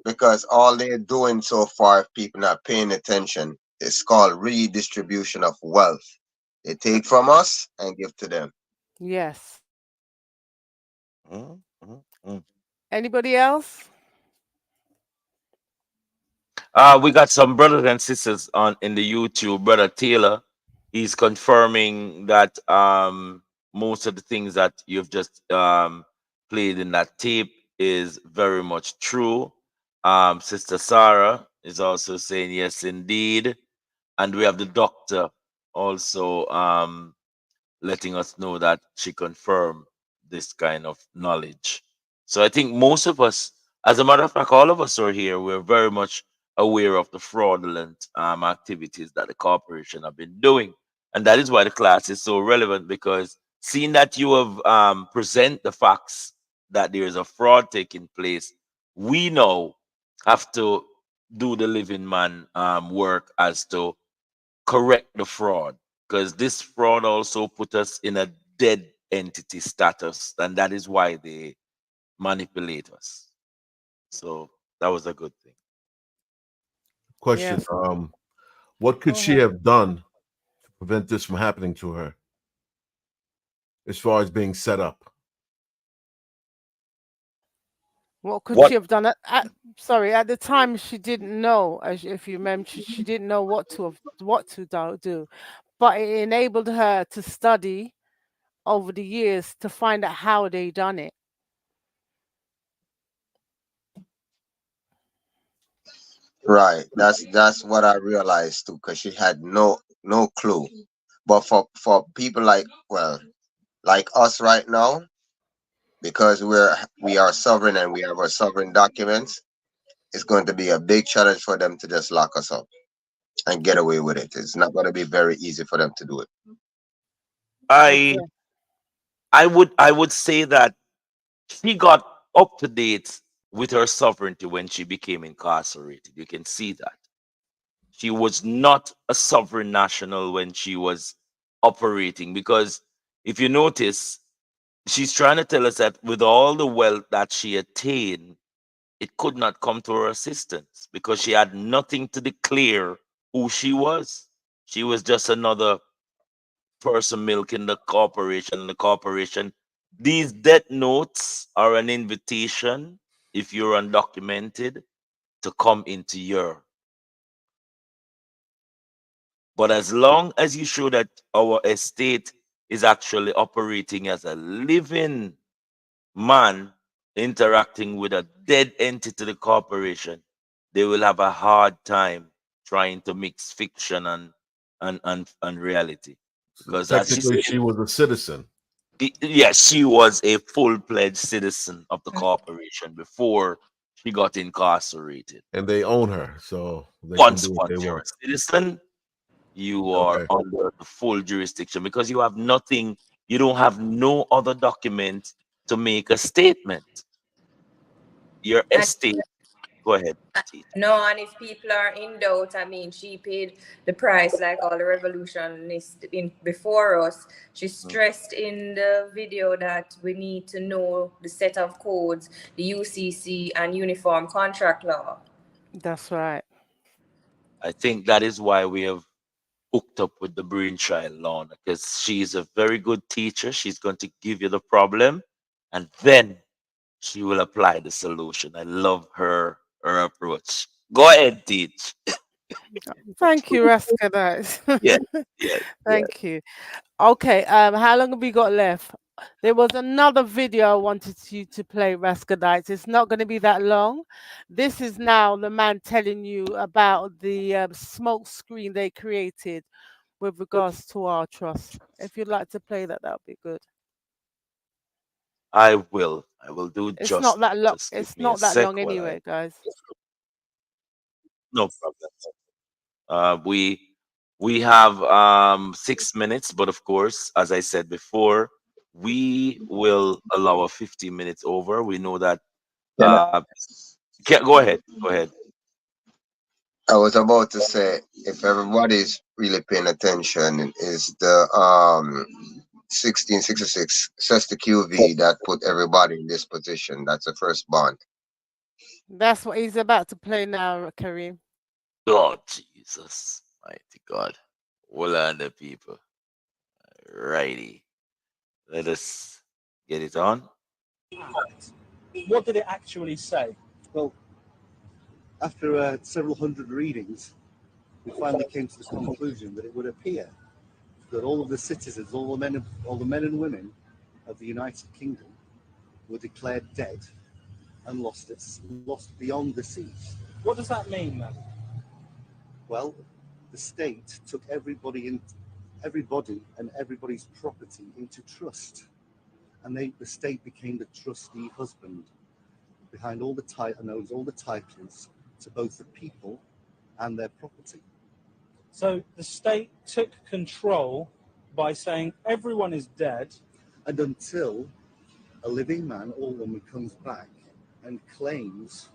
because all they're doing so far, if people not paying attention, is called redistribution of wealth. They take from us and give to them. Yes. Mm-hmm. Anybody else? We got some brothers and sisters on in the YouTube. Brother Taylor, he's confirming that most of the things that you've just played in that tape is very much true. Sister Sarah is also saying yes, indeed, and we have the doctor also letting us know that she confirmed this kind of knowledge. So I think most of us, as a matter of fact, all of us are here, we're very much aware of the fraudulent activities that the corporation have been doing. And that is why the class is so relevant, because seeing that you have present the facts that there is a fraud taking place, we now have to do the living man work as to correct the fraud, because this fraud also put us in a dead entity status, and that is why they manipulate us. So that was a good thing. Question: Yes. what could Go she ahead. have done to prevent this from happening to her, as far as being set up? What could What she have done? Sorry, at the time she didn't know, as if you remember, she didn't know what to do, but it enabled her to study over the years to find out how they done it. Right. That's what I realized too, because she had no clue. But for people like, well, like us right now, because we are sovereign and we have our sovereign documents, it's going to be a big challenge for them to just lock us up and get away with it. It's not going to be very easy for them to do it. I Okay. I would say that she got up to date with her sovereignty when she became incarcerated. You can see that. She was not a sovereign national when she was operating, because if you notice, she's trying to tell us that with all the wealth that she attained, it could not come to her assistance because she had nothing to declare who she was. She was just another person milking the corporation. And the corporation, these debt notes are an invitation, if you're undocumented, to come into your. But as long as you show that our estate is actually operating as a living man interacting with a dead entity, the corporation, they will have a hard time trying to mix fiction and reality. So Because as she technically, said, she was a citizen, yes, she was a full-fledged citizen of the corporation before she got incarcerated. and they own her, so they can Once do what they once you're want. a citizen, you are Okay. under the full jurisdiction because you have nothing, you don't have no other document to make a statement. Your And estate, go ahead, teach. no, and if people are in doubt, I mean, she paid the price like all the revolutionists in before us. She stressed in the video that we need to know the set of codes, the UCC and Uniform Contract Law. That's right. I think that is why we have hooked up with the brainchild, Lorna, because she's a very good teacher. She's going to give you the problem and then she will apply the solution. I love her approach. Go ahead, teach. Thank you, Raskadite. Yes, yes, yes. Thank you. Okay, how long have we got left? There was another video I wanted you to play, Raskadites. It's not going to be that long. This is now the man telling you about the smoke screen they created with regards to our trust. If you'd like to play that, that would be good. I will. I will do It's not justice. that long. Just give It's me a not that long sec while I. anyway, guys. No problem. We have 6 minutes, but of course, as I said before, we will allow a 15 minutes over. We know that. Can Go ahead. Go ahead. I was about to say, if everybody's really paying attention, is the 1666 Sesta QV that put everybody in this position. That's the first bond. That's what he's about to play now, Kareem. Oh Jesus, mighty God! Hold on, the people. Righty. Let us get it on. What did it actually say? Well, after several hundred readings, we finally came to the conclusion that it would appear that all of the citizens, all the men and women of the United Kingdom were declared dead and lost beyond the seas. What does that mean then? Well, the state took everybody and everybody's property into trust, and the state became the trustee husband behind all the titles to both the people and their property. So the state took control by saying everyone is dead, and until a living man or woman comes back and claims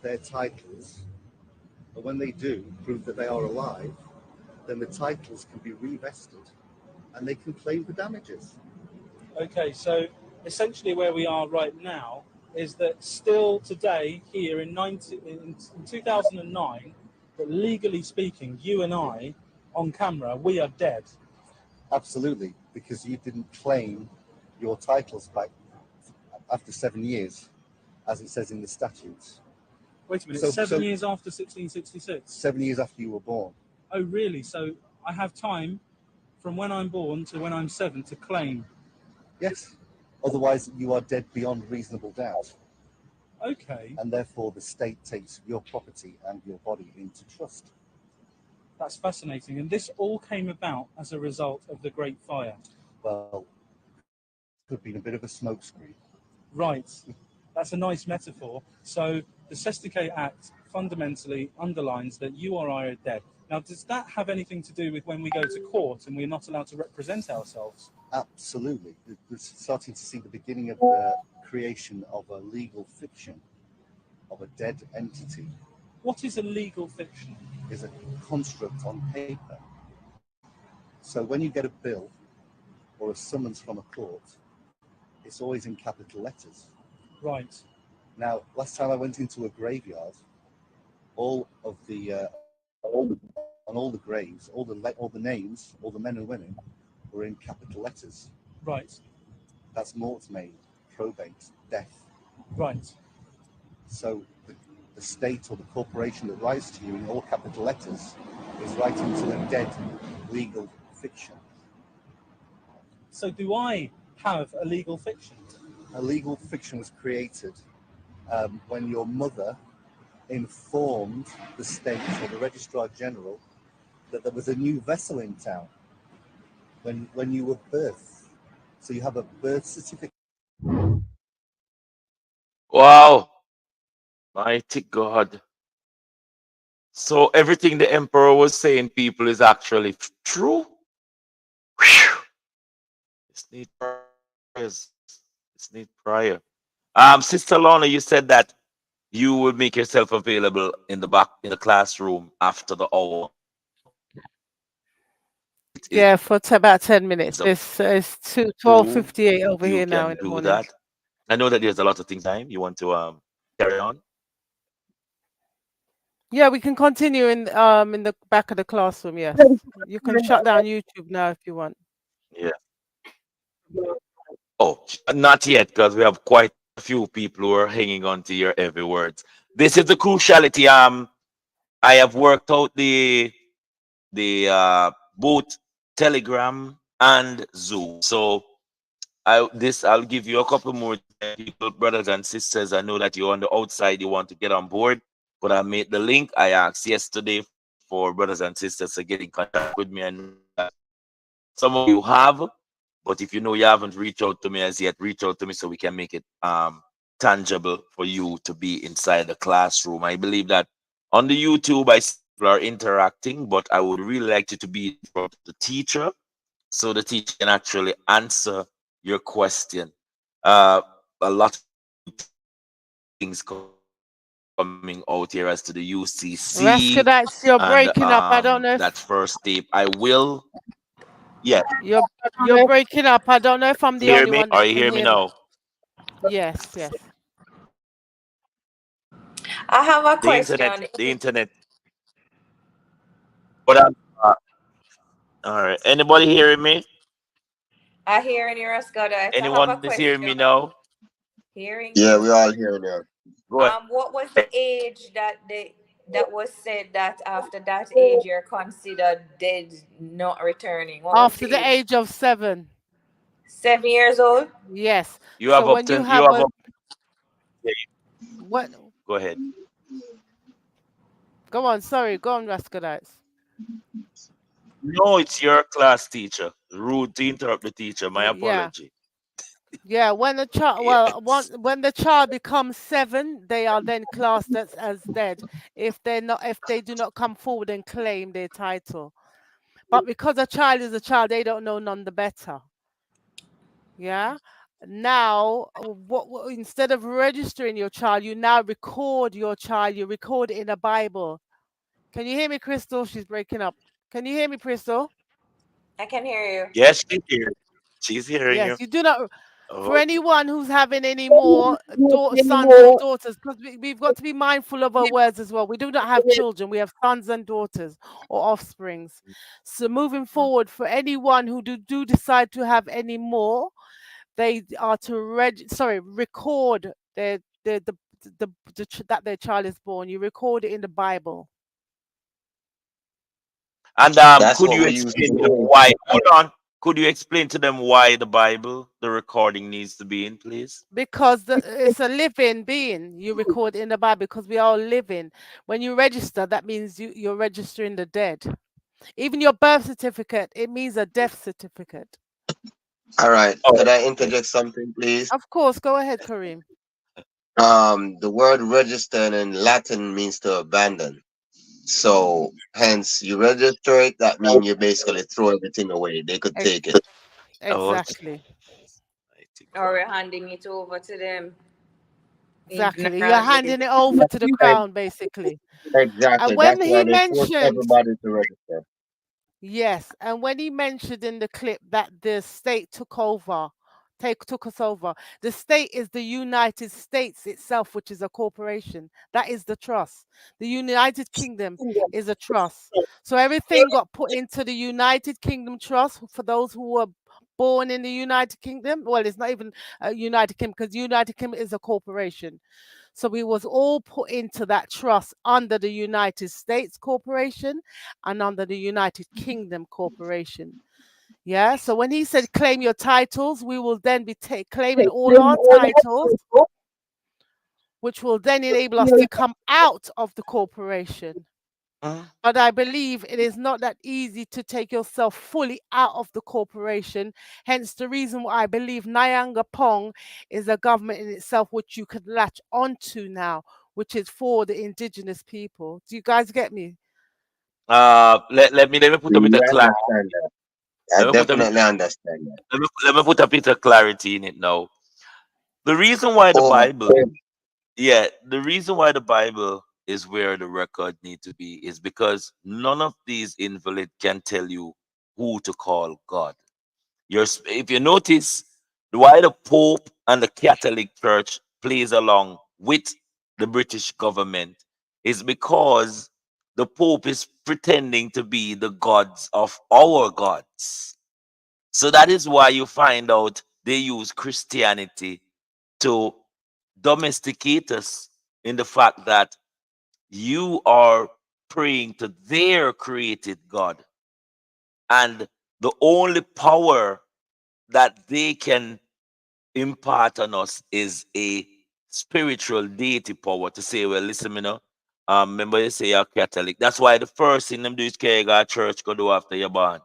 their titles, and when they do prove that they are alive, then the titles can be revested and they can claim the damages. Okay, so essentially where we are right now is that still today here in 2009, that legally speaking, you and I, on camera, we are dead. Absolutely, because you didn't claim your titles back after 7 years, as it says in the statutes. Wait a minute, 7 years after 1666? 7 years after you were born. Oh, really? So I have time from when I'm born to when I'm 7 to claim? Yes. Otherwise, you are dead beyond reasonable doubt. Okay. And therefore, the state takes your property and your body into trust. That's fascinating. And this all came about as a result of the Great Fire. Well, could have been a bit of a smokescreen. Right. That's a nice metaphor. So the Sesticate Act fundamentally underlines that you or I are dead. Now, does that have anything to do with when we go to court and we're not allowed to represent ourselves? Absolutely. We're starting to see the beginning of the creation of a legal fiction of a dead entity. What is a legal fiction? Is a construct on paper. So when you get a bill or a summons from a court, it's always in capital letters. Right. Now, last time I went into a graveyard, all the graves, all the names, all the men and women were in capital letters. Right. That's mortmain, probate, death. Right. So the state or the corporation that writes to you in all capital letters is writing to a dead legal fiction. So do I have a legal fiction? A legal fiction was created when your mother informed the state or the registrar general that there was a new vessel in town when you were birthed. So you have a birth certificate. Wow. Mighty God. So everything the emperor was saying, people, is actually true? Whew. It's need prayers. It's need prayer. Sister Lorna, you said that you would make yourself available in the classroom after the hour. Yeah, for about 10 minutes. It's 12:58 over you here now can in the do morning. that. I know that there's a lot of things time you want to carry on. Yeah, we can continue in the back of the classroom. Yes, you can shut down YouTube now if you want. Yeah. Oh, not yet, because we have quite a few people who are hanging on to your every words. This is the cruciality. I have worked out the both Telegram and Zoom. So I'll give you a couple more people, brothers and sisters. I know that you're on the outside, you want to get on board, but I made the link. I asked yesterday for brothers and sisters to get in contact with me, and some of you have, but if you know you haven't reached out to me as yet, reach out to me so we can make it tangible for you to be inside the classroom. I believe that on the YouTube, I see people are interacting, but I would really like you to be in front of the teacher so the teacher can actually answer your question. A lot of things coming out here as to the UCC. Raskadites, you're breaking up. I don't know if that first tape. I will. Yeah. You're breaking up. I don't know if I'm the only one that Are you can hear me now? Yes, yes. I have a The question. internet. But all right. Anybody hearing me? I hear you, Raskadites. Anyone is hearing me now? Hearing Yeah, you. we all hearing you. Go ahead. What was the age that that was said that after that age you're considered dead, not returning. What was After the the age? age of 7. 7 years old? Yes. You So have when up you to you have have a up. Yeah, what? go ahead. Go on. Sorry. Go on, Rascalites. No, it's your class teacher. Rude to interrupt the teacher. My Yeah. apology. Yeah, when the child, well, Yes. when the child becomes 7, they are then classed as dead if they're not, if they do not come forward and claim their title. But because a child is a child, they don't know none the better. Yeah. Now, instead of registering your child, you now record your child. You record it in a Bible. Can you hear me, Crystal? She's breaking up. Can you hear me, Crystal? I can hear you. Yes, she's here. She's hearing Yes, you. you do not. For Oh, anyone who's having any more sons or daughters, because we've got to be mindful of our words as well. We do not have children, we have sons and daughters or offsprings. So moving forward, for anyone who do decide to have any more, they are to record that their child is born. You record it in the Bible. and That's could what you we used explain to to them do. why? Hold on. Could you explain to them why the Bible, the recording needs to be in, please? Because it's a living being. You record in the Bible because we are living. When you register, that means you're registering the dead. Even your birth certificate, it means a death certificate. All right. Oh, Could I interject something, please? Of course, go ahead, Kareem. The word register in Latin means to abandon. So hence you register it, that means you basically throw everything away. They could Ex- take it. oh, Exactly. mighty Or God. we're handing it over to them Exactly. You're ignorantly. handing it over to the crown, basically. And Exactly. when That's he why they force mentioned everybody to register. Yes, and when he mentioned in the clip that the state took us over, the state is the United States itself, which is a corporation. That is the trust. The United Kingdom is a trust. So everything got put into the United Kingdom trust for those who were born in the United Kingdom. Well, it's not even a United Kingdom because United Kingdom is a corporation. So we was all put into that trust under the United States Corporation and under the United Kingdom Corporation. Yeah. So when he said claim your titles, we will then be claiming all our titles, which will then enable us to come out of the corporation. Mhm. But I believe it is not that easy to take yourself fully out of the corporation. Hence the reason why I believe Nyanga-Pong is a government in itself which you could latch onto now, which is for the indigenous people. Do you guys get me? Let me put a bit We of clarity. understand that. I Let me put a bit. definitely understand that. Let me put a bit of clarity in it now. The reason why the Over. Bible, yeah, the reason why the Bible is where the record need to be is because none of these invalids can tell you who to call God. If you notice, why the Pope and the Catholic Church plays along with the British government is because the Pope is pretending to be the gods of our gods. So that is why you find out they use Christianity to domesticate us in the fact that you are praying to their created God. And the only power that they can impart on us is a spiritual deity power to say, well, listen, remember you say you're Catholic. That's why the first thing them do is carry you go to church, go do after you're born.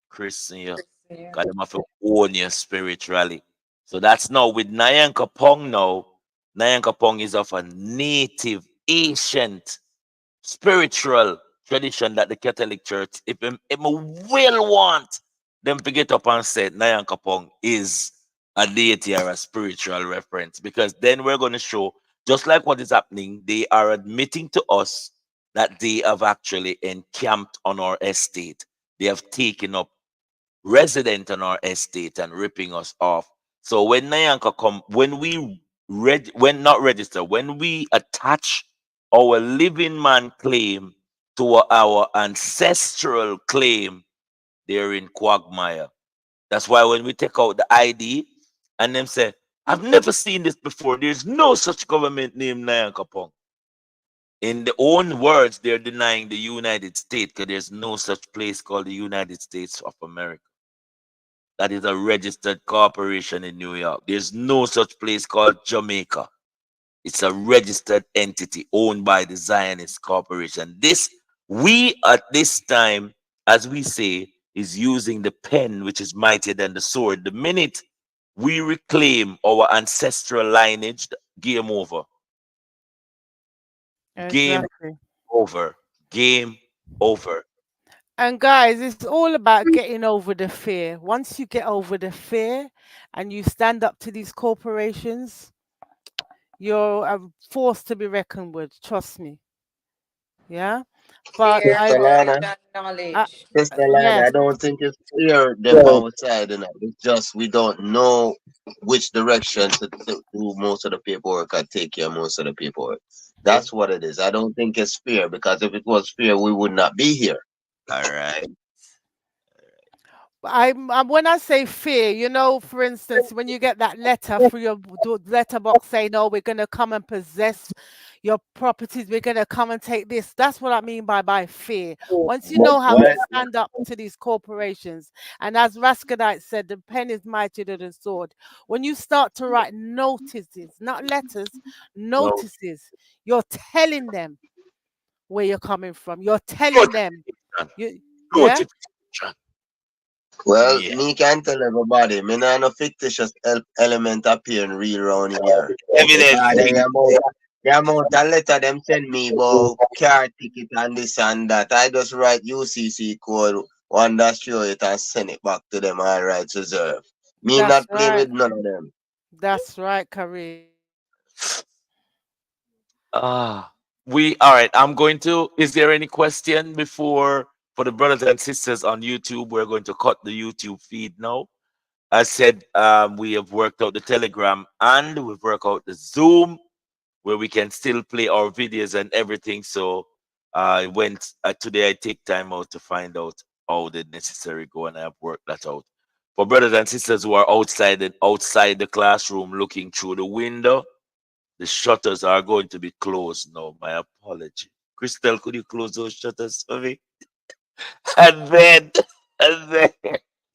Christian you. Yeah. Because them have to own you spiritually. So that's now with Nyankopong now. Nyankopong is of a native, ancient, spiritual tradition that the Catholic Church, if will want them to get up and say Nyankopong is a deity or a spiritual reference. Because then we're going to show, just like what is happening, they are admitting to us that they have actually encamped on our estate. They have taken up resident on our estate and ripping us off. So when Nyanka come, when we when not register, when we attach our living man claim to our ancestral claim, they're in quagmire. That's why when we take out the ID and them say, I've never seen this before. There's no such government named Nyankopong. In their own words, they're denying the United States because there's no such place called the United States of America. That is a registered corporation in New York. There's no such place called Jamaica. It's a registered entity owned by the Zionist corporation. This, we at this time, as we say, is using the pen, which is mightier than the sword. The minute we reclaim our ancestral lineage, game over. Game Exactly. over. Game over. And guys, it's all about getting over the fear. Once you get over the fear and you stand up to these corporations, you're a force to be reckoned with. Trust me. Yeah. But Fear, I, Sister courage, Lana, and I knowledge. Sister Lana, yes, I don't think it's fear them outside, you know. It's just we don't know which direction to do most of the paperwork or take care of most of the paperwork. That's what it is. I don't think it's fear, because if it was fear, we would not be here. All right. I'm when I say fear, for instance, when you get that letter through your letterbox saying, "Oh, we're gonna come and possess your properties, we're gonna come and take this." That's what I mean by fear. Once you know how to Well, stand up to these corporations, and as Rascadite said, the pen is mightier than the sword. When you start to write notices, not letters, No. notices, you're telling them where you're coming from. You're telling them, you, yeah. Notification. well, Yeah. me can tell everybody, me not no fictitious element appearing real around here. Because Evidently. the amount of letter them send me about car ticket and this and that, I just write UCC code, one dash show it and send it back to them, all rights reserved. Me That's not playing right. with none of them. That's right, Kareem. Ah, we all right. I'm going to. Is there any question before for the brothers and sisters on YouTube? We're going to cut the YouTube feed now. I said we have worked out the Telegram and we've worked out the Zoom where we can still play our videos and everything. So I went today. I take time out to find out how the necessary go, and I have worked that out. For brothers and sisters who are outside the classroom looking through the window, the shutters are going to be closed now. My apology. Crystal, could you close those shutters for me? And then, and then,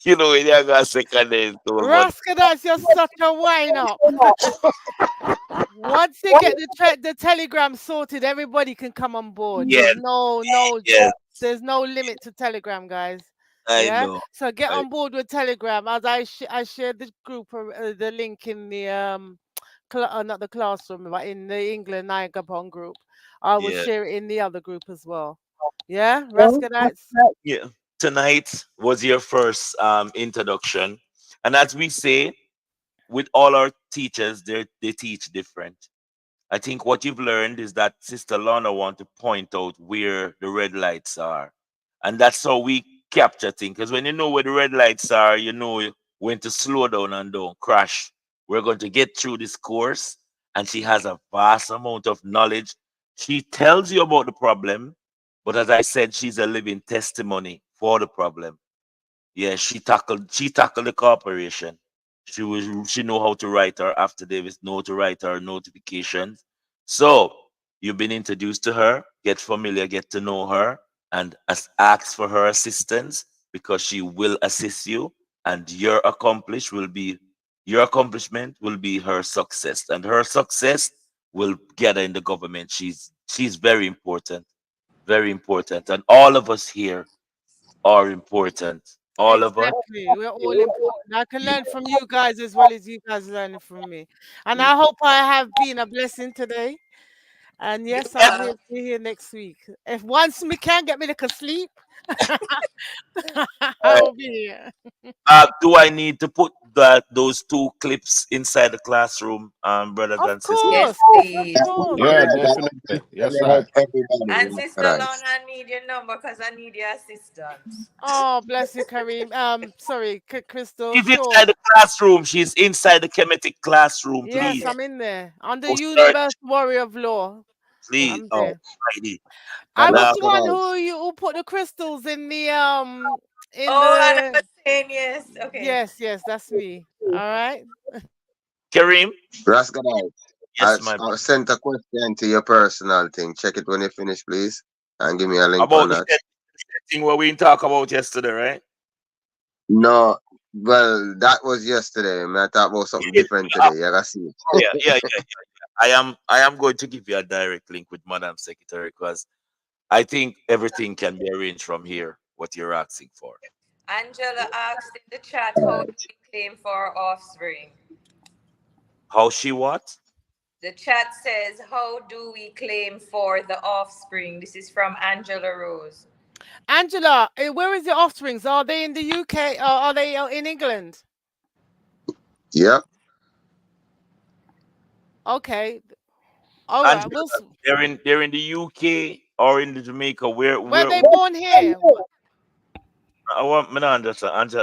when you got second day school, but Rascadance, you're such a wind up. Once they get the telegram sorted, everybody can come on board. yes, yes, There's no limit to telegram, guys. I Yeah. know. So get I, on board with telegram. As I shared the group, the link in the not the classroom, but in the England Nyankopong group. I will yeah, share it in the other group as well. Yeah, Rascadites. yeah. Tonight was your first introduction, and as we say, with all our teachers, they teach different. I think what you've learned is that Sister Lorna want to point out where the red lights are. And that's how we capture things. Because when you know where the red lights are, you know when to slow down and don't crash. We're going to get through this course, and she has a vast amount of knowledge. She tells you about the problem, but as I said, she's a living testimony for the problem. Yeah, she tackled the corporation. She know how to write her after Davis, know how to write her notifications. So you've been introduced to her, get familiar, get to know her, and ask for her assistance because she will assist you, and your accomplishment will be her success, and her success will get her in the government. She's very important, and all of us here are important. All of us. Exactly. We're all important. I can learn from you guys as well as you guys learning from me. And I hope I have been a blessing today. And yes, I'm here be here next week. If once me can get me to sleep, I will be here. Do I need to put those two clips inside the classroom, brothers Of and sisters? Yes, course. Of please. course. Yeah, It definitely. Yes, will help sir. everybody. And Sister Right. Lorna, I need your number because I need your assistance. Oh, bless you, Kareem. Sorry, Crystal. She's Sure. inside the classroom. She's inside the Kemetic classroom. Yes, Please, I'm in there. I'm the go search. universe warrior of law. Please. I'm Oh, there. Friday. I And was That's the what one I. who put the crystals in Oh, and I the was saying yes. Okay. yes, that's me. All right. Kareem, Rascalite. Yes, my I sent a question to your personal thing. Check it when you finish, please, and give me a link about on the that. thing what we didn't talk about yesterday, right? No, well, that was yesterday. Man, I talk about something different today. You gotta see Oh, it. yeah. I am going to give you a direct link with Madam Secretary because I think everything can be arranged from here. What you're asking for. Angela asked in the chat, how do we claim for offspring? How she what? The chat says, how do we claim for the offspring? This is from Angela Rose. Angela, where is your offsprings? Are they in the UK or are they in England? Yep. Okay. All right. Angela, they're in the UK or in the Jamaica. Where Where they born here? I want me to understand.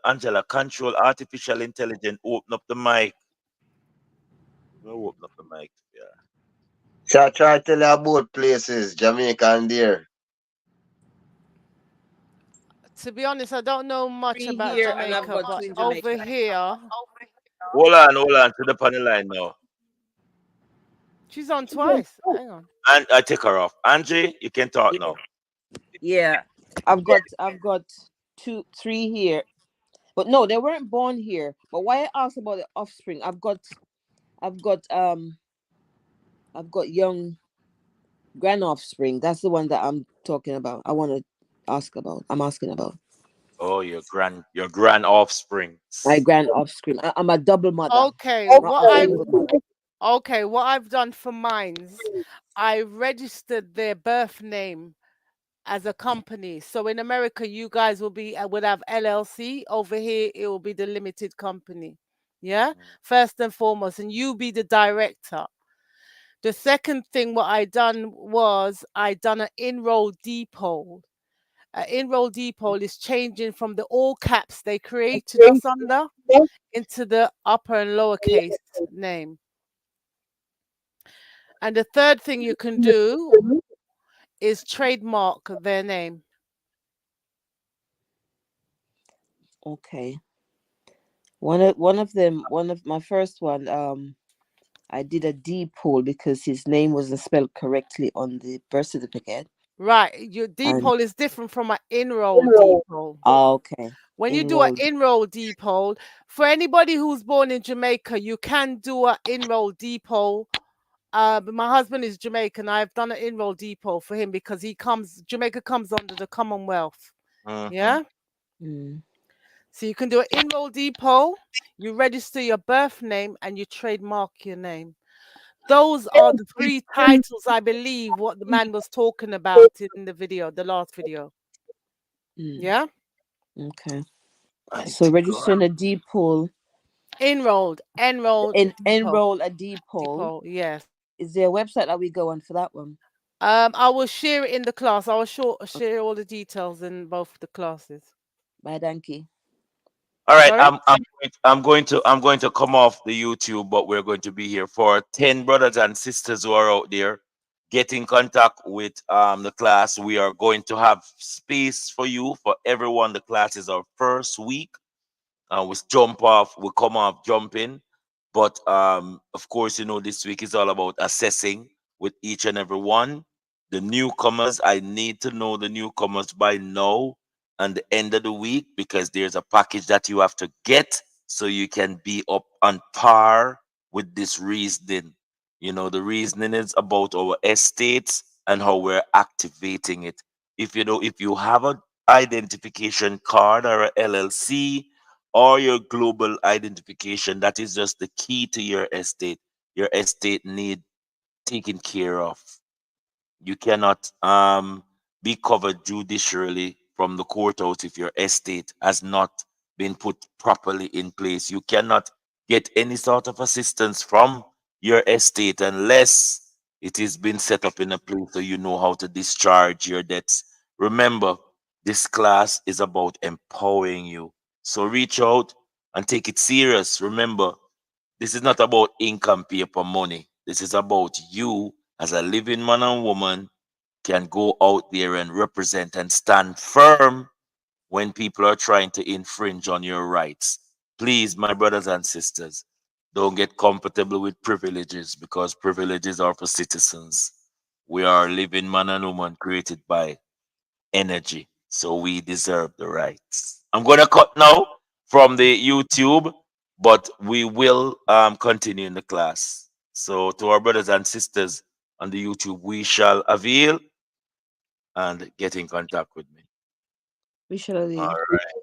Angela, control artificial intelligence. Open up the mic. Open up the mic. Yeah. Try to tell you about places, Jamaica and there. To be honest, I don't know much Three about here, and I've Jamaica, got but two in over Jamaica. here, Hold on. To the panel line now. she's on twice. Hang on. And I take her off. Angie, you can talk now. Yeah, I've got two, three here, but no, they weren't born here. But why I asked about the offspring? I've got young grand offspring. That's the one that I'm talking about. I want to ask about. I'm asking about Oh, your grand offspring. my grand offspring. I'm a double mother, Okay, not a single mother. what I've done for mines, I registered their birth name as a company. So in America, you guys would have LLC. Over here, it will be the limited company. Yeah, first and foremost, and you be the director. The second thing what I done was I done an enroll depot. An enroll depot is changing from the all caps they created us under into the upper and lowercase name. And the third thing you can do is trademark their name. Okay. One of my first one, I did a D poll because his name wasn't spelled correctly on the birth certificate. Right. Your And depot is different from an enroll depot. okay. When you do an Enrolled. enroll depot, for anybody who's born in Jamaica, you can do an enroll depot. But my husband is Jamaican. I've done an enroll depot for him because Jamaica comes under the Commonwealth. Yeah. Mm. So you can do an enroll depot, you register your birth name, and you trademark your name. Those are the three titles, I believe, what the man was talking about in the video, the last video. Mm. Yeah. Okay. So registering a D poll. Enroll Enroll a D poll. Yes. Is there a website that we go on for that one? I will share it in the class. I will share all the details in both the classes. Bye, Danky. All right, Sorry? I'm going to come off the YouTube, but we're going to be here for 10 brothers and sisters who are out there. Get in contact with the class. We are going to have space for you, for everyone. The class is our first week. We come off, jump in. But of course, this week is all about assessing with each and every one. The newcomers, I need to know the newcomers by now and the end of the week, because there's a package that you have to get so you can be up on par with this reasoning. The reasoning is about our estates and how we're activating it. If you have an identification card or a LLC or your global identification, that is just the key to your estate. Your estate need taken care of. You cannot be covered judicially from the courthouse if your estate has not been put properly in place. You cannot get any sort of assistance from your estate unless it has been set up in a place so you know how to discharge your debts. Remember, this class is about empowering you. So reach out and take it serious. Remember, this is not about income, paper, money. This is about you as a living man and woman can go out there and represent and stand firm when people are trying to infringe on your rights. Please, my brothers and sisters, Don't get comfortable with privileges, because privileges are for citizens. We are living man and woman created by energy, so we deserve the rights. I'm gonna cut now from the YouTube, but we will continue in the class. So to our brothers and sisters on the YouTube, we shall avail and get in contact with me. We shall All leave. right.